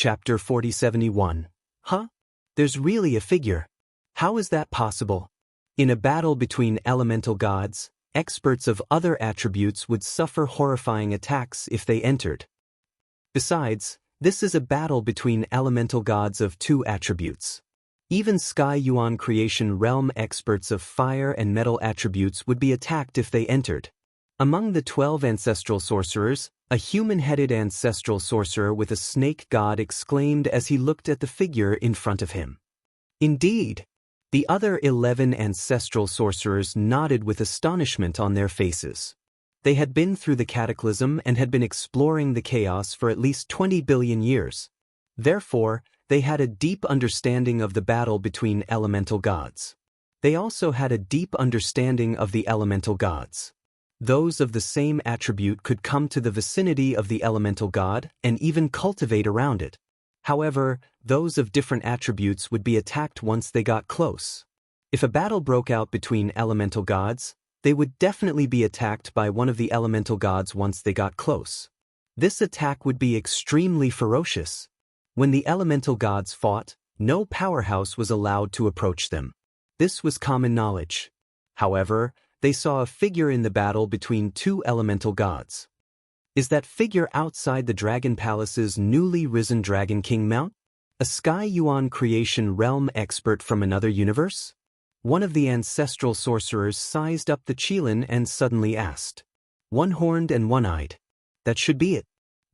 Chapter 4071. Huh? There's really a figure. How is that possible? In a battle between elemental gods, experts of other attributes would suffer horrifying attacks if they entered. Besides, this is a battle between elemental gods of two attributes. Even Sky Yuan Creation Realm experts of fire and metal attributes would be attacked if they entered. Among the 12 ancestral sorcerers, a human-headed ancestral sorcerer with a snake god exclaimed as he looked at the figure in front of him. Indeed! The other 11 ancestral sorcerers nodded with astonishment on their faces. They had been through the cataclysm and had been exploring the chaos for at least 20 billion years. Therefore, they had a deep understanding of the battle between elemental gods. They also had a deep understanding of the elemental gods. Those of the same attribute could come to the vicinity of the elemental god and even cultivate around it. However, those of different attributes would be attacked once they got close. If a battle broke out between elemental gods, they would definitely be attacked by one of the elemental gods once they got close. This attack would be extremely ferocious. When the elemental gods fought, no powerhouse was allowed to approach them. This was common knowledge. However, they saw a figure in the battle between two elemental gods. Is that figure outside the Dragon Palace's newly risen Dragon King mount? A Sky Yuan Creation Realm expert from another universe? One of the ancestral sorcerers sized up the Qilin and suddenly asked. One-horned and one-eyed. That should be it.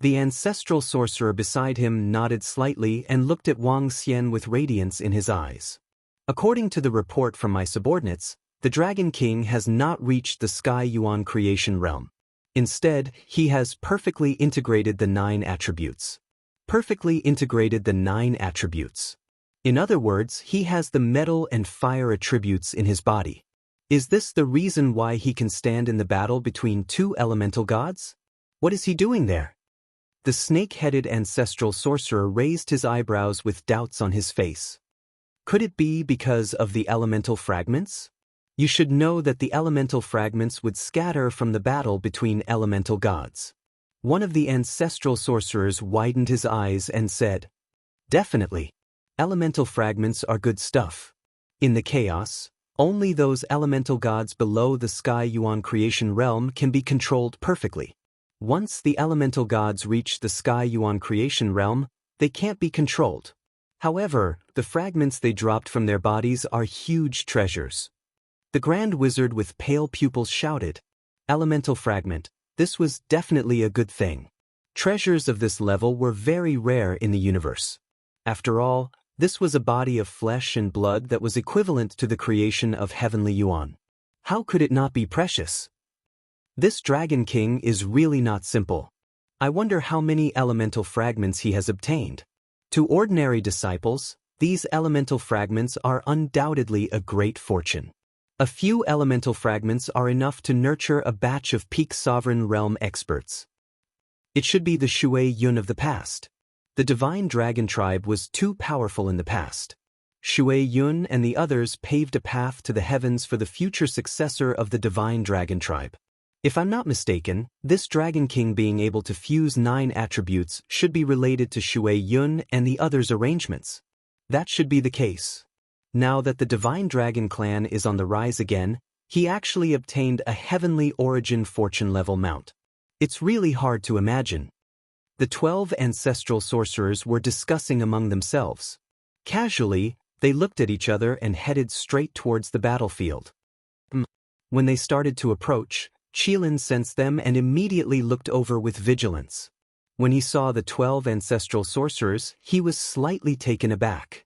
The ancestral sorcerer beside him nodded slightly and looked at Wang Xian with radiance in his eyes. According to the report from my subordinates, the Dragon King has not reached the Sky Yuan Creation Realm. Instead, he has perfectly integrated the 9 attributes. Perfectly integrated the 9 attributes. In other words, he has the metal and fire attributes in his body. Is this the reason why he can stand in the battle between two elemental gods? What is he doing there? The snake-headed ancestral sorcerer raised his eyebrows with doubts on his face. Could it be because of the elemental fragments? You should know that the elemental fragments would scatter from the battle between elemental gods. One of the ancestral sorcerers widened his eyes and said, Definitely. Elemental fragments are good stuff. In the chaos, only those elemental gods below the Sky Yuan Creation Realm can be controlled perfectly. Once the elemental gods reach the Sky Yuan Creation Realm, they can't be controlled. However, the fragments they dropped from their bodies are huge treasures. The Grand Wizard with pale pupils shouted, Elemental fragment, this was definitely a good thing. Treasures of this level were very rare in the universe. After all, this was a body of flesh and blood that was equivalent to the creation of Heavenly Yuan. How could it not be precious? This Dragon King is really not simple. I wonder how many elemental fragments he has obtained. To ordinary disciples, these elemental fragments are undoubtedly a great fortune. A few elemental fragments are enough to nurture a batch of peak sovereign realm experts. It should be the Shui Yun of the past. The divine dragon tribe was too powerful in the past. Shui Yun and the others paved a path to the heavens for the future successor of the divine dragon tribe. If I'm not mistaken, this Dragon King being able to fuse 9 attributes should be related to Shui Yun and the others' arrangements. That should be the case. Now that the Divine Dragon clan is on the rise again, he actually obtained a heavenly origin fortune level mount. It's really hard to imagine. The 12 ancestral sorcerers were discussing among themselves. Casually, they looked at each other and headed straight towards the battlefield. When they started to approach, Qilin sensed them and immediately looked over with vigilance. When he saw the 12 ancestral sorcerers, he was slightly taken aback.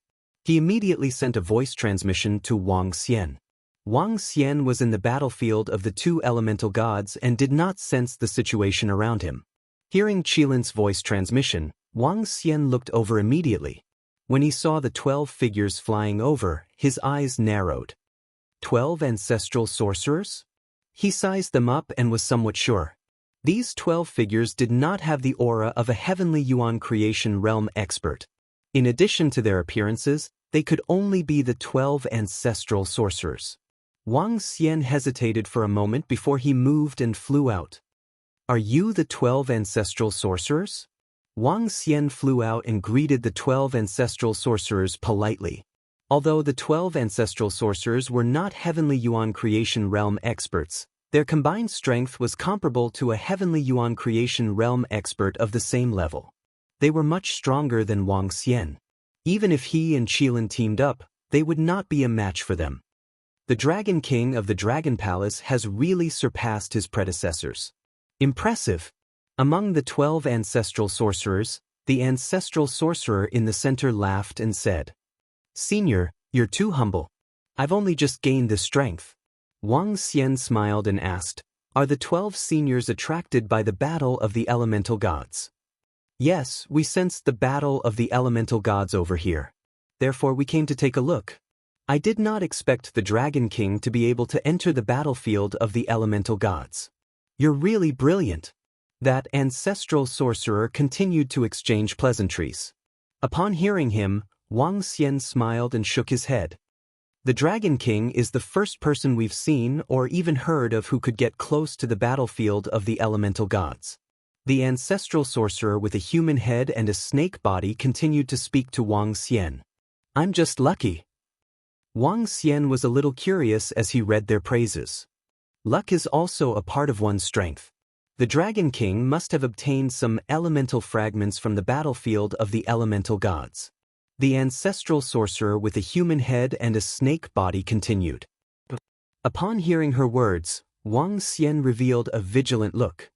He immediately sent a voice transmission to Wang Xian. Wang Xian was in the battlefield of the 2 elemental gods and did not sense the situation around him. Hearing Qilin's voice transmission, Wang Xian looked over immediately. When he saw the 12 figures flying over, his eyes narrowed. 12 ancestral sorcerers? He sized them up and was somewhat sure. These 12 figures did not have the aura of a Heavenly Yuan Creation Realm expert. In addition to their appearances, they could only be the 12 ancestral sorcerers. Wang Xian hesitated for a moment before he moved and flew out. Are you the 12 ancestral sorcerers? Wang Xian flew out and greeted the 12 ancestral sorcerers politely. Although the 12 ancestral sorcerers were not Heavenly Yuan Creation Realm experts, their combined strength was comparable to a Heavenly Yuan Creation Realm expert of the same level. They were much stronger than Wang Xian. Even if he and Qilin teamed up, they would not be a match for them. The Dragon King of the Dragon Palace has really surpassed his predecessors. Impressive! Among the 12 ancestral sorcerers, the ancestral sorcerer in the center laughed and said, "Senior, you're too humble. I've only just gained this strength." Wang Xian smiled and asked, "Are the 12 seniors attracted by the battle of the elemental gods?" "Yes, we sensed the battle of the elemental gods over here. Therefore we came to take a look. I did not expect the Dragon King to be able to enter the battlefield of the elemental gods. You're really brilliant." That ancestral sorcerer continued to exchange pleasantries. Upon hearing him, Wang Xian smiled and shook his head. The Dragon King is the first person we've seen or even heard of who could get close to the battlefield of the elemental gods. The ancestral sorcerer with a human head and a snake body continued to speak to Wang Xian. "I'm just lucky." Wang Xian was a little curious as he read their praises. Luck is also a part of one's strength. The Dragon King must have obtained some elemental fragments from the battlefield of the elemental gods. The ancestral sorcerer with a human head and a snake body continued. Upon hearing her words, Wang Xian revealed a vigilant look.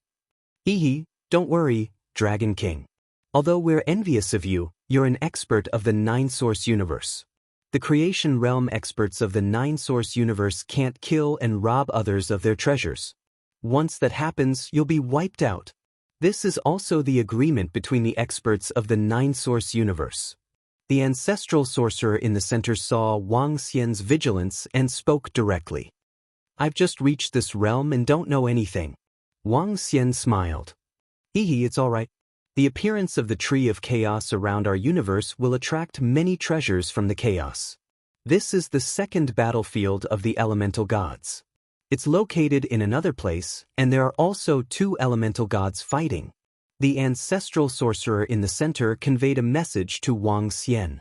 "Hehe, don't worry, Dragon King. Although we're envious of you, you're an expert of the Nine-Source universe. The creation realm experts of the Nine-Source universe can't kill and rob others of their treasures. Once that happens, you'll be wiped out. This is also the agreement between the experts of the Nine-Source universe." The ancestral sorcerer in the center saw Wang Xian's vigilance and spoke directly. "I've just reached this realm and don't know anything." Wang Xian smiled. "Hehe, it's all right. The appearance of the tree of chaos around our universe will attract many treasures from the chaos. This is the second battlefield of the elemental gods. It's located in another place, and there are also 2 elemental gods fighting." The ancestral sorcerer in the center conveyed a message to Wang Xian.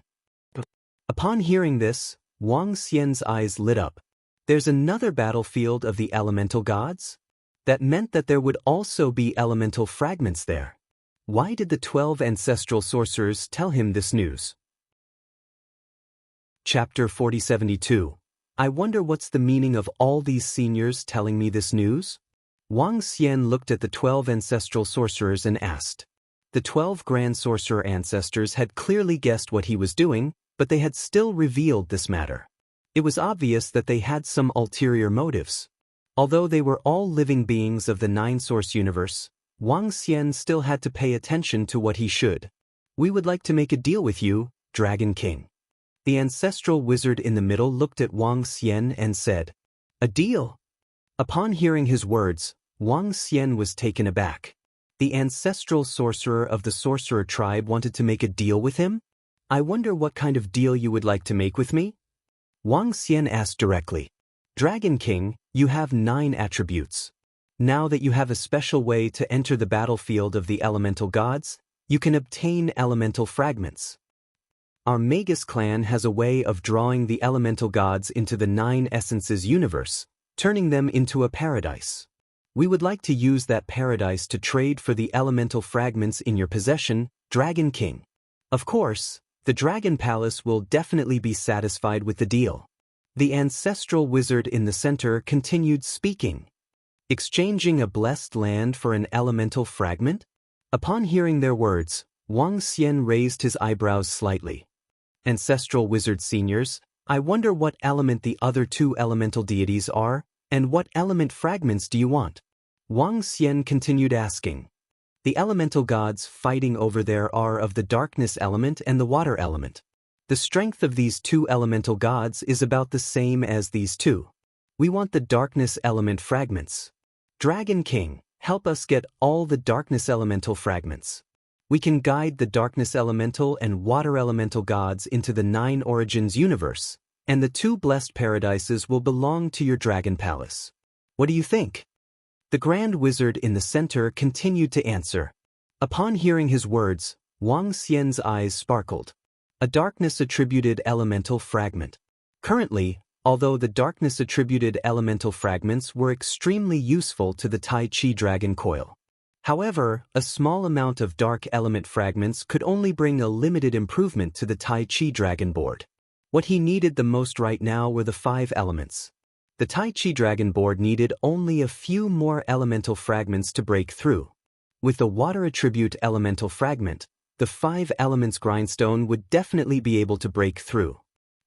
Upon hearing this, Wang Xian's eyes lit up. There's another battlefield of the elemental gods? That meant that there would also be elemental fragments there. Why did the 12 ancestral sorcerers tell him this news? Chapter 4072. I wonder what's the meaning of all these seniors telling me this news? Wang Xian looked at the 12 ancestral sorcerers and asked. The 12 grand sorcerer ancestors had clearly guessed what he was doing, but they had still revealed this matter. It was obvious that they had some ulterior motives. Although they were all living beings of the Nine-Source universe, Wang Xian still had to pay attention to what he should. "We would like to make a deal with you, Dragon King." The ancestral wizard in the middle looked at Wang Xian and said, "A deal?" Upon hearing his words, Wang Xian was taken aback. The ancestral sorcerer of the sorcerer tribe wanted to make a deal with him? "I wonder what kind of deal you would like to make with me?" Wang Xian asked directly. "Dragon King, you have 9 attributes. Now that you have a special way to enter the battlefield of the elemental gods, you can obtain elemental fragments. Our Magus clan has a way of drawing the elemental gods into the 9 essences universe, turning them into a paradise. We would like to use that paradise to trade for the elemental fragments in your possession, Dragon King. Of course, the Dragon Palace will definitely be satisfied with the deal." The ancestral wizard in the center continued speaking. "Exchanging a blessed land for an elemental fragment?" Upon hearing their words, Wang Xian raised his eyebrows slightly. "Ancestral wizard seniors, I wonder what element the other 2 elemental deities are, and what element fragments do you want?" Wang Xian continued asking. "The elemental gods fighting over there are of the darkness element and the water element. The strength of these 2 elemental gods is about the same as these 2. We want the darkness element fragments. Dragon King, help us get all the darkness elemental fragments. We can guide the darkness elemental and water elemental gods into the 9 origins universe, and the 2 blessed paradises will belong to your Dragon Palace. What do you think?" The Grand Wizard in the center continued to answer. Upon hearing his words, Wang Xian's eyes sparkled. A darkness-attributed elemental fragment. Currently, although the darkness-attributed elemental fragments were extremely useful to the Tai Chi Dragon Coil. However, a small amount of dark element fragments could only bring a limited improvement to the Tai Chi Dragon board. What he needed the most right now were the 5 elements. The Tai Chi Dragon board needed only a few more elemental fragments to break through. With the water attribute elemental fragment, the 5 elements grindstone would definitely be able to break through.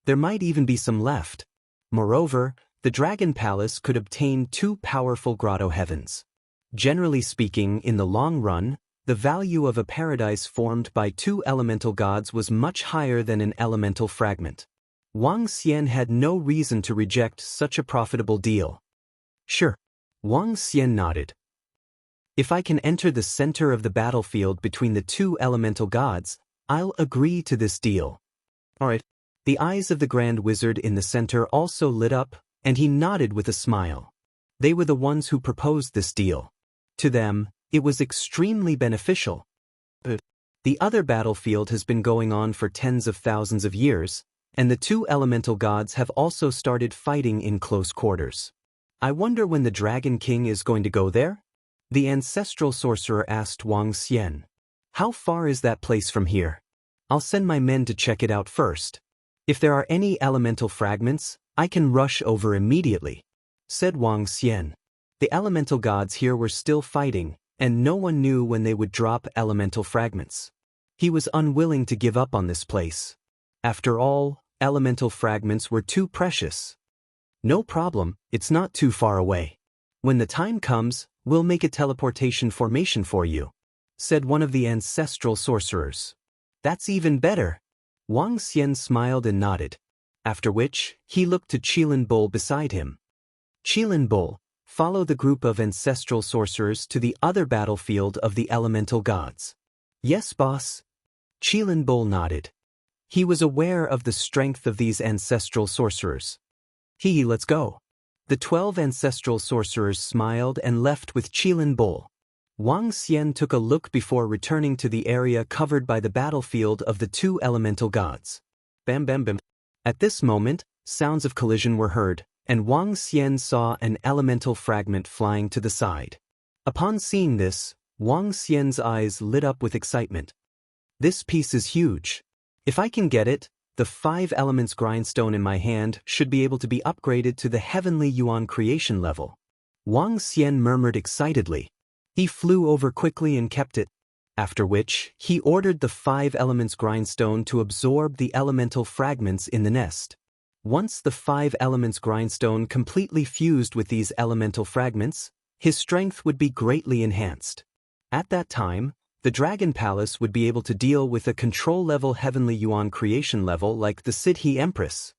There might even be some left. Moreover, the Dragon Palace could obtain 2 powerful grotto heavens. Generally speaking, in the long run, the value of a paradise formed by 2 elemental gods was much higher than an elemental fragment. Wang Xian had no reason to reject such a profitable deal. Sure. Wang Xian nodded. If I can enter the center of the battlefield between the 2 elemental gods, I'll agree to this deal. Alright. The eyes of the Grand Wizard in the center also lit up, and he nodded with a smile. They were the ones who proposed this deal. To them, it was extremely beneficial. But the other battlefield has been going on for tens of thousands of years, and the 2 elemental gods have also started fighting in close quarters. I wonder when the Dragon King is going to go there? The ancestral sorcerer asked Wang Xian. How far is that place from here? I'll send my men to check it out first. If there are any elemental fragments, I can rush over immediately, said Wang Xian. The elemental gods here were still fighting, and no one knew when they would drop elemental fragments. He was unwilling to give up on this place. After all, elemental fragments were too precious. No problem, it's not too far away. When the time comes, we'll make a teleportation formation for you, said one of the ancestral sorcerers. That's even better. Wang Xian smiled and nodded, after which, he looked to Qilin Bull beside him. Qilin Bull, follow the group of ancestral sorcerers to the other battlefield of the elemental gods. Yes, boss. Qilin Bull nodded. He was aware of the strength of these ancestral sorcerers. Let's go. The 12 ancestral sorcerers smiled and left with Qilin Bull. Wang Xian took a look before returning to the area covered by the battlefield of the 2 elemental gods. Bam bam bam. At this moment, sounds of collision were heard, and Wang Xian saw an elemental fragment flying to the side. Upon seeing this, Wang Xian's eyes lit up with excitement. This piece is huge. If I can get it, the 5 elements grindstone in my hand should be able to be upgraded to the heavenly yuan creation level. Wang Xian murmured excitedly. He flew over quickly and kept it, after which, he ordered the 5 elements grindstone to absorb the elemental fragments in the nest. Once the 5 elements grindstone completely fused with these elemental fragments, his strength would be greatly enhanced. At that time, the Dragon Palace would be able to deal with a control-level heavenly yuan creation level like the Sidhi Empress.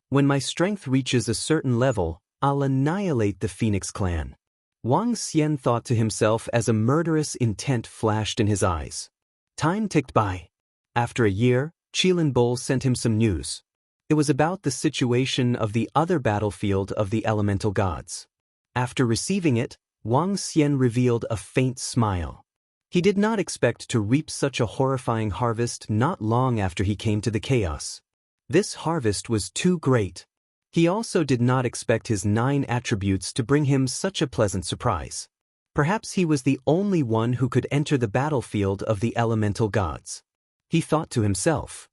When my strength reaches a certain level, I'll annihilate the Phoenix clan. Wang Xian thought to himself as a murderous intent flashed in his eyes. Time ticked by. After a year, Qilin Bull sent him some news. It was about the situation of the other battlefield of the elemental gods. After receiving it, Wang Xian revealed a faint smile. He did not expect to reap such a horrifying harvest not long after he came to the chaos. This harvest was too great. He also did not expect his 9 attributes to bring him such a pleasant surprise. Perhaps he was the only one who could enter the battlefield of the elemental gods. He thought to himself.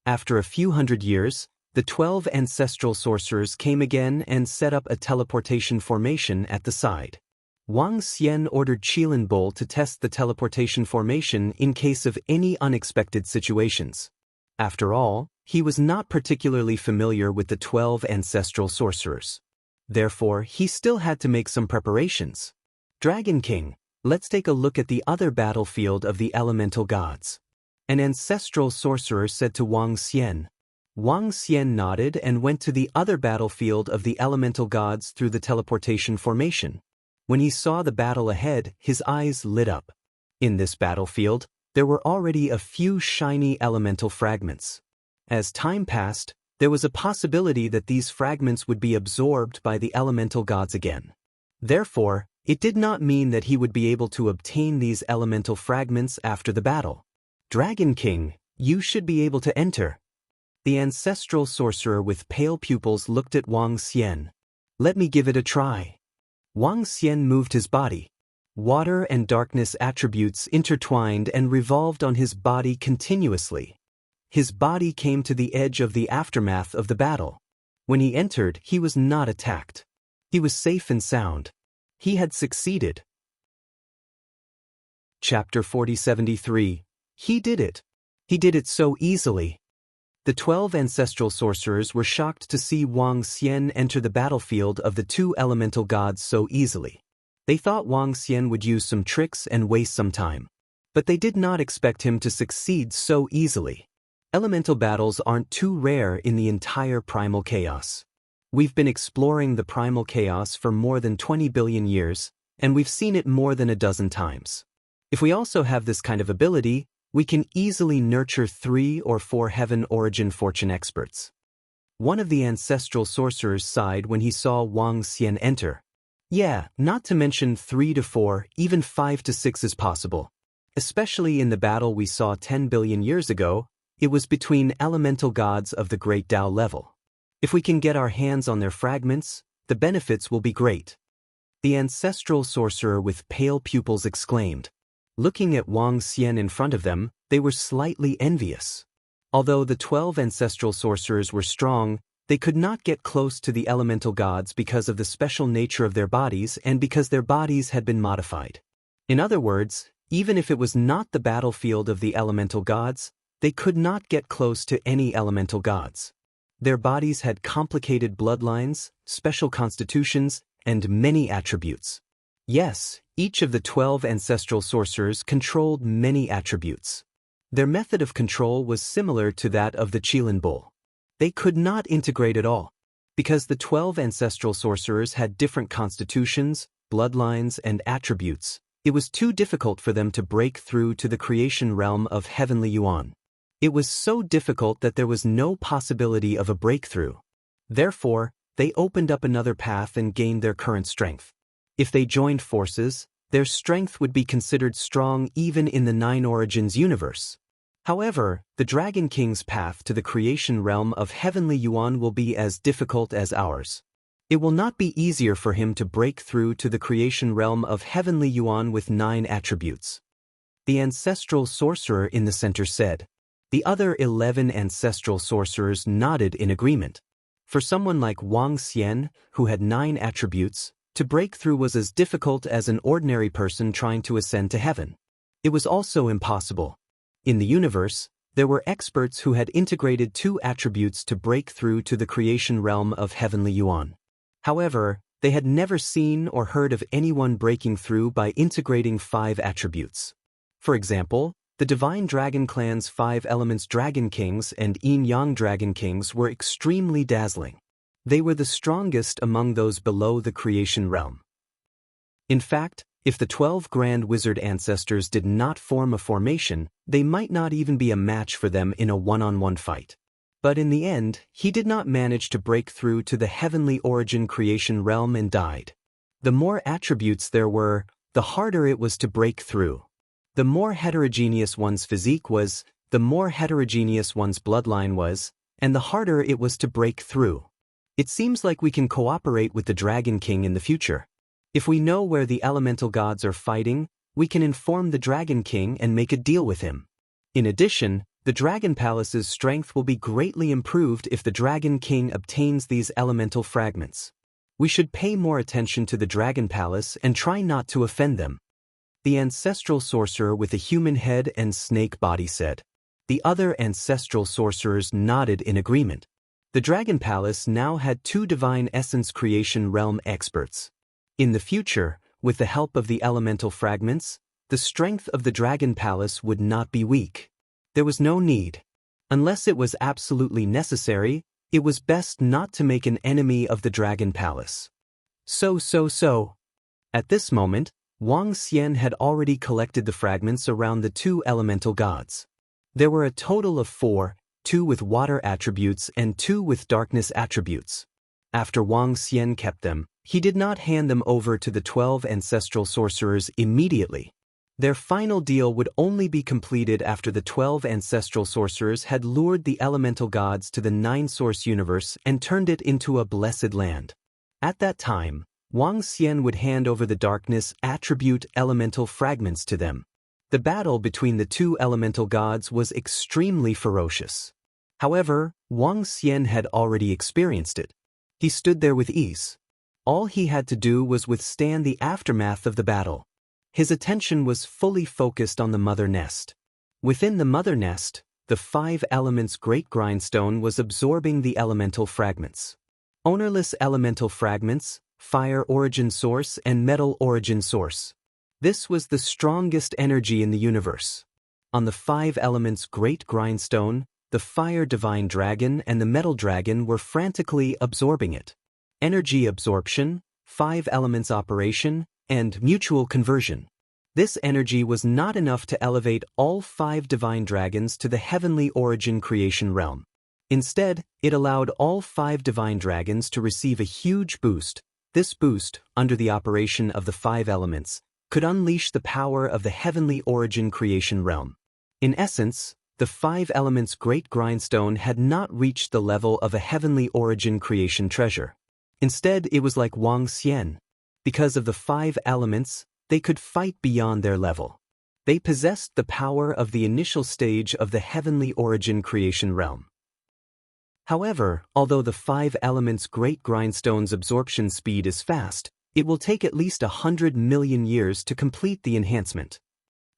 After a few hundred years, the 12 ancestral sorcerers came again and set up a teleportation formation at the side. Wang Xian ordered Qilin Bull to test the teleportation formation in case of any unexpected situations. After all, he was not particularly familiar with the 12 ancestral sorcerers. Therefore, he still had to make some preparations. Dragon King, let's take a look at the other battlefield of the elemental gods. An ancestral sorcerer said to Wang Xian. Wang Xian nodded and went to the other battlefield of the elemental gods through the teleportation formation. When he saw the battle ahead, his eyes lit up. In this battlefield, there were already a few shiny elemental fragments. As time passed, there was a possibility that these fragments would be absorbed by the elemental gods again. Therefore, It did not mean that he would be able to obtain these elemental fragments after the battle. Dragon King, you should be able to enter. The ancestral sorcerer with pale pupils looked at Wang Xian. Let me give it a try. Wang Xian moved his body. Water and darkness attributes intertwined and revolved on his body continuously. His body came to the edge of the aftermath of the battle. When he entered, he was not attacked. He was safe and sound. He had succeeded. Chapter 4073. He did it. He did it so easily. The 12 ancestral sorcerers were shocked to see Wang Xian enter the battlefield of the two elemental gods so easily. They thought Wang Xian would use some tricks and waste some time. But they did not expect him to succeed so easily. Elemental battles aren't too rare in the entire primal chaos. We've been exploring the primal chaos for more than 20 billion years, and we've seen it more than a dozen times. If we also have this kind of ability, we can easily nurture 3 or 4 heaven origin fortune experts. One of the ancestral sorcerers sighed when he saw Wang Xian enter. Yeah, not to mention 3 to 4, even 5 to 6 is possible. Especially in the battle we saw 10 billion years ago, it was between elemental gods of the great Tao level. If we can get our hands on their fragments, the benefits will be great. The ancestral sorcerer with pale pupils exclaimed. Looking at Wang Xian in front of them, they were slightly envious. Although the 12 ancestral sorcerers were strong, they could not get close to the elemental gods because of the special nature of their bodies and because their bodies had been modified. In other words, even if it was not the battlefield of the elemental gods, they could not get close to any elemental gods. Their bodies had complicated bloodlines, special constitutions, and many attributes. Yes, each of the 12 ancestral sorcerers controlled many attributes. Their method of control was similar to that of the Qilin bull. They could not integrate at all. Because the 12 ancestral sorcerers had different constitutions, bloodlines, and attributes, it was too difficult for them to break through to the creation realm of Heavenly Yuan. It was so difficult that there was no possibility of a breakthrough. Therefore, they opened up another path and gained their current strength. If they joined forces, their strength would be considered strong even in the 9 Origins universe. However, the Dragon King's path to the creation realm of Heavenly Yuan will be as difficult as ours. It will not be easier for him to break through to the creation realm of Heavenly Yuan with 9 attributes. The ancestral sorcerer in the center said. The other 11 ancestral sorcerers nodded in agreement. For someone like Wang Xian, who had 9 attributes, to break through was as difficult as an ordinary person trying to ascend to heaven. It was also impossible. In the universe, there were experts who had integrated 2 attributes to break through to the creation realm of Heavenly Yuan. However, they had never seen or heard of anyone breaking through by integrating 5 attributes. For example, the Divine Dragon Clan's 5 Elements Dragon Kings and Yin-Yang Dragon Kings were extremely dazzling. They were the strongest among those below the creation realm. In fact, if the 12 Grand Wizard ancestors did not form a formation, they might not even be a match for them in a one-on-one fight. But in the end, he did not manage to break through to the Heavenly Origin creation realm and died. The more attributes there were, the harder it was to break through. The more heterogeneous one's physique was, the more heterogeneous one's bloodline was, and the harder it was to break through. It seems like we can cooperate with the Dragon King in the future. If we know where the elemental gods are fighting, we can inform the Dragon King and make a deal with him. In addition, the Dragon Palace's strength will be greatly improved if the Dragon King obtains these elemental fragments. We should pay more attention to the Dragon Palace and try not to offend them. The ancestral sorcerer with a human head and snake body said. The other ancestral sorcerers nodded in agreement. The Dragon Palace now had 2 Divine Essence Creation Realm experts. In the future, with the help of the elemental fragments, the strength of the Dragon Palace would not be weak. There was no need. Unless it was absolutely necessary, it was best not to make an enemy of the Dragon Palace. So. At this moment, Wang Xian had already collected the fragments around the 2 elemental gods. There were a total of 4, 2 with water attributes and 2 with darkness attributes. After Wang Xian kept them, he did not hand them over to the 12 ancestral sorcerers immediately. Their final deal would only be completed after the 12 ancestral sorcerers had lured the elemental gods to the nine-source universe and turned it into a blessed land. At that time, Wang Xian would hand over the darkness attribute elemental fragments to them. The battle between the two elemental gods was extremely ferocious. However, Wang Xian had already experienced it. He stood there with ease. All he had to do was withstand the aftermath of the battle. His attention was fully focused on the mother nest. Within the mother nest, the 5 elements great grindstone was absorbing the elemental fragments. Ownerless elemental fragments, fire origin source and metal origin source. This was the strongest energy in the universe. On the 5 elements great grindstone, the fire divine dragon and the metal dragon were frantically absorbing it. Energy absorption, 5 elements operation, and mutual conversion. This energy was not enough to elevate all 5 divine dragons to the heavenly origin creation realm. Instead, it allowed all 5 divine dragons to receive a huge boost. This boost, under the operation of the 5 elements, could unleash the power of the heavenly origin creation realm. In essence, the 5 elements great grindstone had not reached the level of a heavenly origin creation treasure. Instead, it was like Wang Xian. Because of the 5 elements, they could fight beyond their level. They possessed the power of the initial stage of the heavenly origin creation realm. However, although the 5 elements great grindstone's absorption speed is fast, it will take at least 100 million years to complete the enhancement.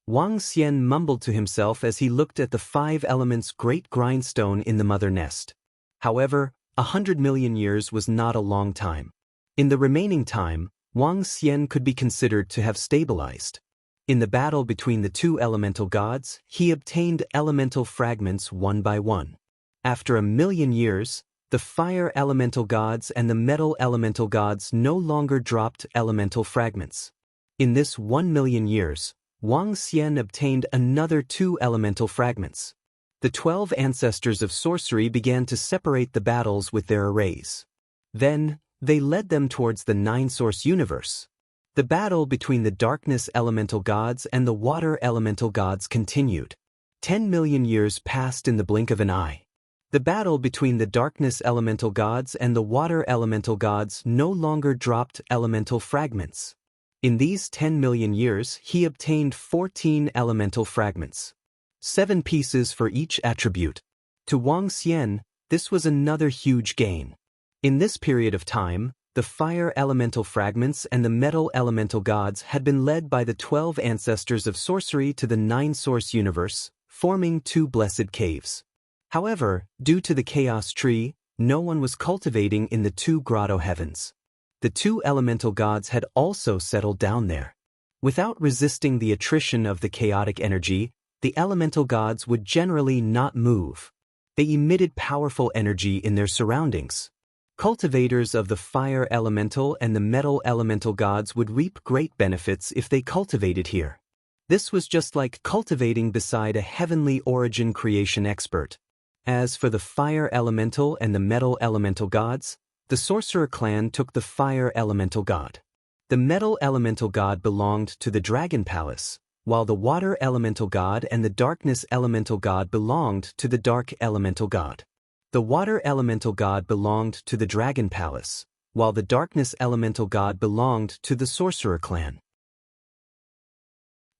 Wang Xian mumbled to himself as he looked at the 5 elements great grindstone in the mother nest. However, 100 million years was not a long time. In the remaining time, Wang Xian could be considered to have stabilized. In the battle between the 2 elemental gods, he obtained elemental fragments one by one. After 1,000,000 years, the fire elemental gods and the metal elemental gods no longer dropped elemental fragments. In this 1,000,000 years, Wang Xian obtained another 2 elemental fragments. The 12 ancestors of sorcery began to separate the battles with their arrays. Then, they led them towards the 9-source universe. The battle between the darkness elemental gods and the water elemental gods continued. 10 million years passed in the blink of an eye. The battle between the darkness elemental gods and the water elemental gods no longer dropped elemental fragments. In these 10 million years, he obtained 14 elemental fragments. 7 pieces for each attribute. To Wang Xian, this was another huge gain. In this period of time, the fire elemental fragments and the metal elemental gods had been led by the 12 ancestors of sorcery to the 9-source universe, forming 2 blessed caves. However, due to the chaos tree, no one was cultivating in the 2 grotto heavens. The 2 elemental gods had also settled down there. Without resisting the attrition of the chaotic energy, the elemental gods would generally not move. They emitted powerful energy in their surroundings. Cultivators of the fire elemental and the metal elemental gods would reap great benefits if they cultivated here. This was just like cultivating beside a heavenly origin creation expert. As for the fire elemental and the metal elemental gods, the sorcerer clan took the fire elemental god. The metal elemental god belonged to the dragon palace, while the water elemental god and the darkness elemental god belonged to the dark elemental god. The water elemental god belonged to the dragon palace, while the darkness elemental god belonged to the sorcerer clan.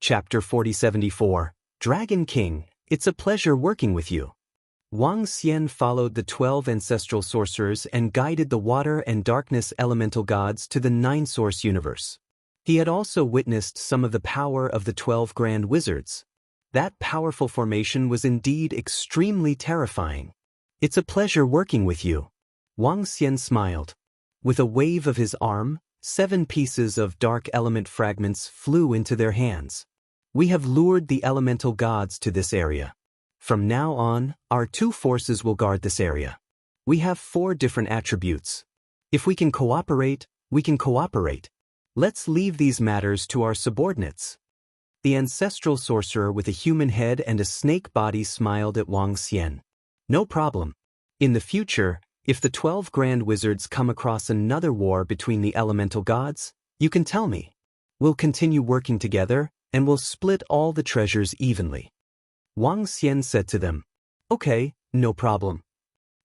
Chapter 4074, Dragon King, it's a pleasure working with you. Wang Xian followed the 12 ancestral sorcerers and guided the water and darkness elemental gods to the 9-source universe. He had also witnessed some of the power of the 12 grand wizards. That powerful formation was indeed extremely terrifying. It's a pleasure working with you. Wang Xian smiled. With a wave of his arm, 7 pieces of dark element fragments flew into their hands. We have lured the elemental gods to this area. From now on, our 2 forces will guard this area. We have 4 different attributes. If we can cooperate, we can cooperate. Let's leave these matters to our subordinates. The ancestral sorcerer with a human head and a snake body smiled at Wang Xian. No problem. In the future, If the 12 Grand Wizards come across another war between the elemental gods, you can tell me. We'll continue working together, and we'll split all the treasures evenly. Wang Xian said to them. Okay, no problem.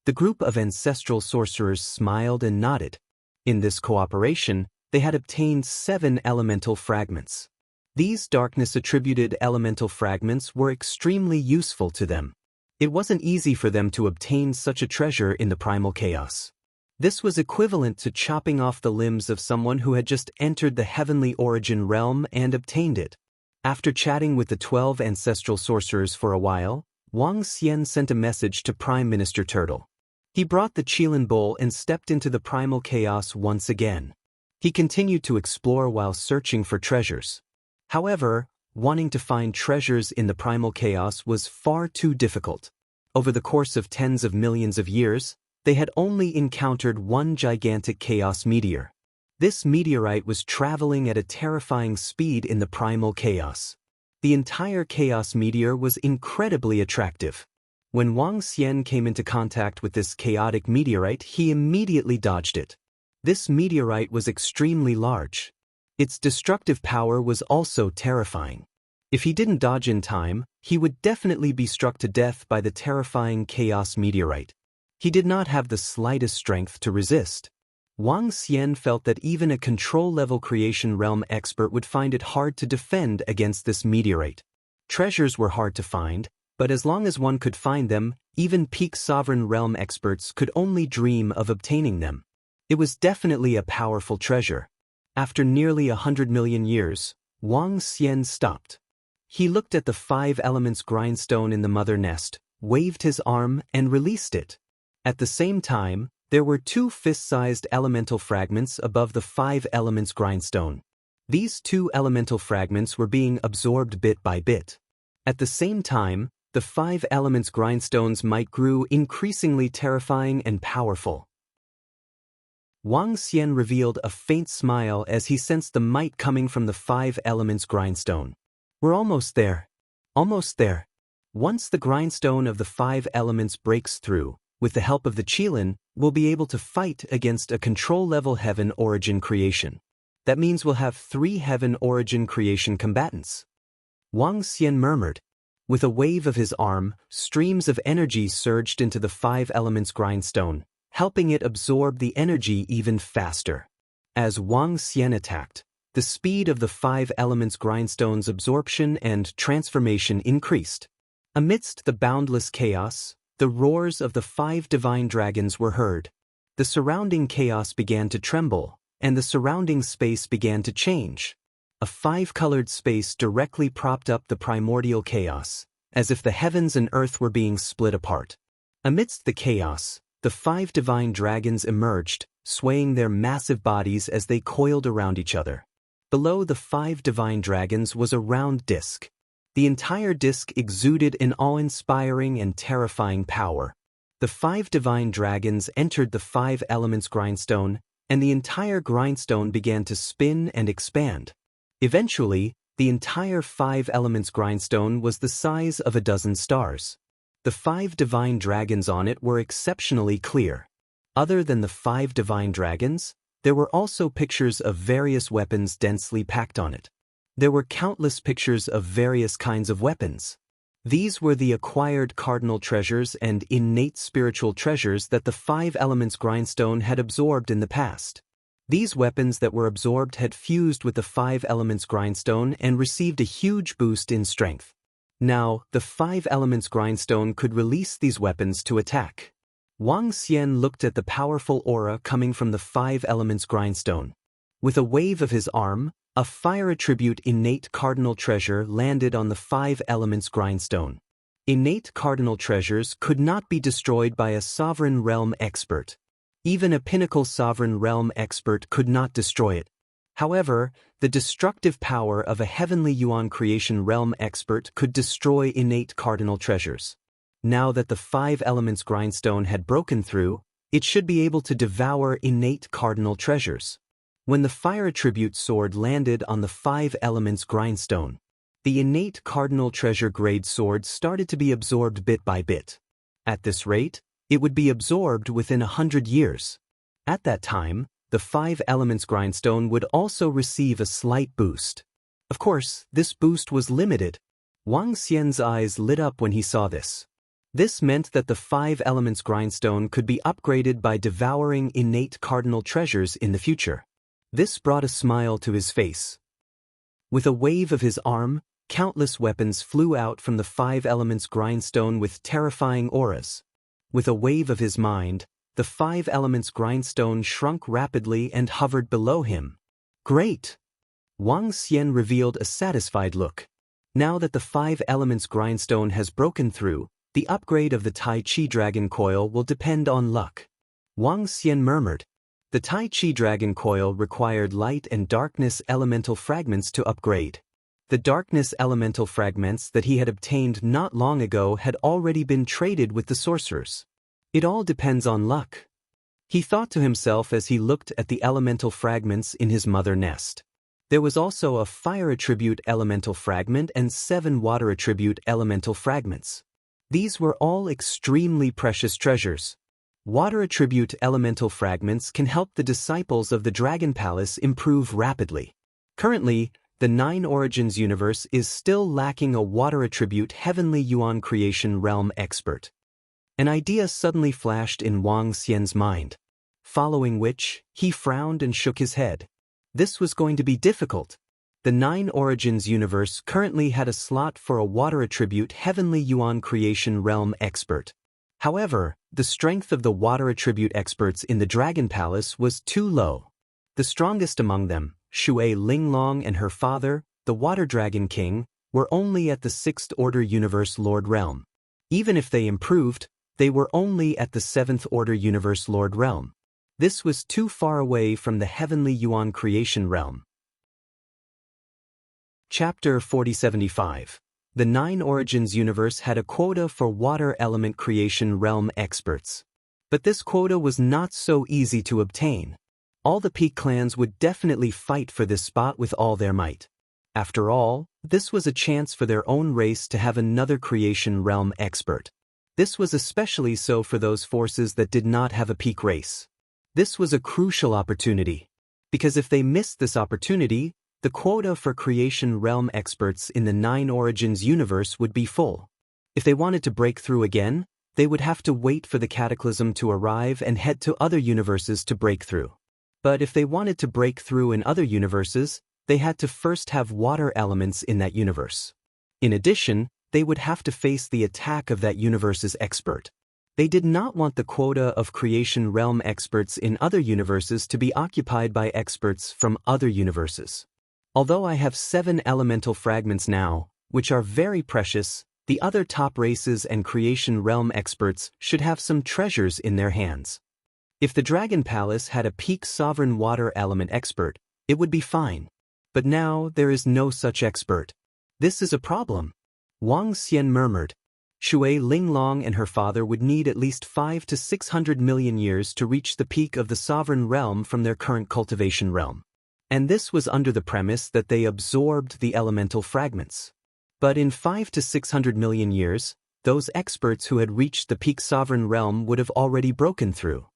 The group of ancestral sorcerers smiled and nodded. In this cooperation, they had obtained 7 elemental fragments. These darkness-attributed elemental fragments were extremely useful to them. It wasn't easy for them to obtain such a treasure in the primal chaos. This was equivalent to chopping off the limbs of someone who had just entered the heavenly origin realm and obtained it. After chatting with the 12 ancestral sorcerers for a while, Wang Xian sent a message to Prime Minister Turtle. He brought the Qilin Bowl and stepped into the primal chaos once again. He continued to explore while searching for treasures. However, wanting to find treasures in the primal chaos was far too difficult. Over the course of tens of millions of years, they had only encountered one gigantic chaos meteor. This meteorite was traveling at a terrifying speed in the primal chaos. The entire chaos meteor was incredibly attractive. When Wang Xian came into contact with this chaotic meteorite, he immediately dodged it. This meteorite was extremely large. Its destructive power was also terrifying. If he didn't dodge in time, he would definitely be struck to death by the terrifying chaos meteorite. He did not have the slightest strength to resist. Wang Xian felt that even a control-level creation realm expert would find it hard to defend against this meteorite. Treasures were hard to find, but as long as one could find them, even peak sovereign realm experts could only dream of obtaining them. It was definitely a powerful treasure. After nearly 100 million years, Wang Xian stopped. He looked at the 5 elements grindstone in the mother nest, waved his arm, and released it. At the same time, there were 2 fist-sized elemental fragments above the 5 elements grindstone. These 2 elemental fragments were being absorbed bit by bit. At the same time, the 5 elements grindstone's might grew increasingly terrifying and powerful. Wang Xian revealed a faint smile as he sensed the might coming from the 5 elements grindstone. We're almost there. Almost there. Once the grindstone of the 5 elements breaks through, with the help of the Qilin, we'll be able to fight against a control-level heaven origin creation. That means we'll have 3 heaven origin creation combatants. Wang Xian murmured. With a wave of his arm, streams of energy surged into the 5 elements grindstone, helping it absorb the energy even faster. As Wang Xian attacked, the speed of the 5 elements grindstone's absorption and transformation increased. Amidst the boundless chaos, the roars of the 5 divine dragons were heard. The surrounding chaos began to tremble, and the surrounding space began to change. A 5-colored space directly propped up the primordial chaos, as if the heavens and earth were being split apart. Amidst the chaos, the 5 divine dragons emerged, swaying their massive bodies as they coiled around each other. Below the 5 divine dragons was a round disc. The entire disc exuded an awe-inspiring and terrifying power. The 5 divine dragons entered the 5 elements grindstone, and the entire grindstone began to spin and expand. Eventually, the entire 5 elements grindstone was the size of a dozen stars. The 5 divine dragons on it were exceptionally clear. Other than the 5 divine dragons, there were also pictures of various weapons densely packed on it. There were countless pictures of various kinds of weapons. These were the acquired cardinal treasures and innate spiritual treasures that the 5 elements grindstone had absorbed in the past. These weapons that were absorbed had fused with the 5 elements grindstone and received a huge boost in strength. Now, the 5 elements grindstone could release these weapons to attack. Wang Xian looked at the powerful aura coming from the 5 elements grindstone. With a wave of his arm, a fire attribute innate cardinal treasure landed on the 5 elements grindstone. Innate cardinal treasures could not be destroyed by a sovereign realm expert. Even a pinnacle sovereign realm expert could not destroy it. However, the destructive power of a heavenly yuan creation realm expert could destroy innate cardinal treasures. Now that the 5 elements grindstone had broken through, it should be able to devour innate cardinal treasures. When the fire attribute sword landed on the 5 elements grindstone, the innate cardinal treasure grade sword started to be absorbed bit by bit. At this rate, It would be absorbed within 100 years. At that time, the 5 elements grindstone would also receive a slight boost. Of course, this boost was limited. Wang Xian's eyes lit up when he saw this. This meant that the 5 elements grindstone could be upgraded by devouring innate cardinal treasures in the future. This brought a smile to his face. With a wave of his arm, countless weapons flew out from the 5 elements grindstone with terrifying auras. With a wave of his mind, the 5 elements grindstone shrunk rapidly and hovered below him. Great! Wang Xian revealed a satisfied look. Now that the 5 elements grindstone has broken through, the upgrade of the Tai Chi Dragon Coil will depend on luck. Wang Xian murmured. The Tai Chi Dragon Coil required light and darkness elemental fragments to upgrade. The darkness elemental fragments that he had obtained not long ago had already been traded with the sorcerers. It all depends on luck. He thought to himself as he looked at the elemental fragments in his mother nest. There was also a fire attribute elemental fragment and 7 water attribute elemental fragments. These were all extremely precious treasures. Water attribute elemental fragments can help the disciples of the Dragon Palace improve rapidly. Currently, the 9 Origins universe is still lacking a water attribute Heavenly Yuan Creation Realm expert. An idea suddenly flashed in Wang Xian's mind. Following which, he frowned and shook his head. This was going to be difficult. The 9 Origins universe currently had a slot for a water attribute Heavenly Yuan Creation Realm expert. However, the strength of the water attribute experts in the Dragon Palace was too low. The strongest among them, Shui Linglong and her father, the Water Dragon King, were only at the 6th Order Universe Lord Realm. Even if they improved, they were only at the 7th Order Universe Lord Realm. This was too far away from the Heavenly Yuan Creation Realm. Chapter 4075. The 9 Origins universe had a quota for Water Element Creation Realm experts. But this quota was not so easy to obtain. All the Peak clans would definitely fight for this spot with all their might. After all, this was a chance for their own race to have another Creation Realm expert. This was especially so for those forces that did not have a Peak race. This was a crucial opportunity. Because if they missed this opportunity, the quota for Creation Realm experts in the 9 Origins universe would be full. If they wanted to break through again, they would have to wait for the cataclysm to arrive and head to other universes to break through. But if they wanted to break through in other universes, they had to first have water elements in that universe. In addition, they would have to face the attack of that universe's expert. They did not want the quota of Creation Realm experts in other universes to be occupied by experts from other universes. Although I have 7 elemental fragments now, which are very precious, the other top races and Creation Realm experts should have some treasures in their hands. If the Dragon Palace had a Peak Sovereign Water Element expert, it would be fine. But now there is no such expert. This is a problem. Wang Xian murmured. Shui Linglong and her father would need at least 500 to 600 million years to reach the peak of the Sovereign Realm from their current Cultivation Realm. And this was under the premise that they absorbed the elemental fragments. But in 500 to 600 million years, those experts who had reached the peak Sovereign Realm would have already broken through.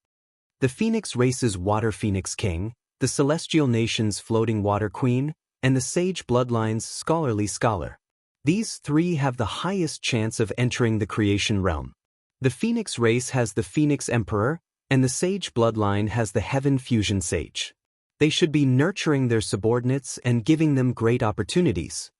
The Phoenix race's Water Phoenix King, the Celestial Nation's Floating Water Queen, and the Sage Bloodline's Scholarly Scholar. These 3 have the highest chance of entering the Creation Realm. The Phoenix race has the Phoenix Emperor, and the Sage Bloodline has the Heaven Fusion Sage. They should be nurturing their subordinates and giving them great opportunities.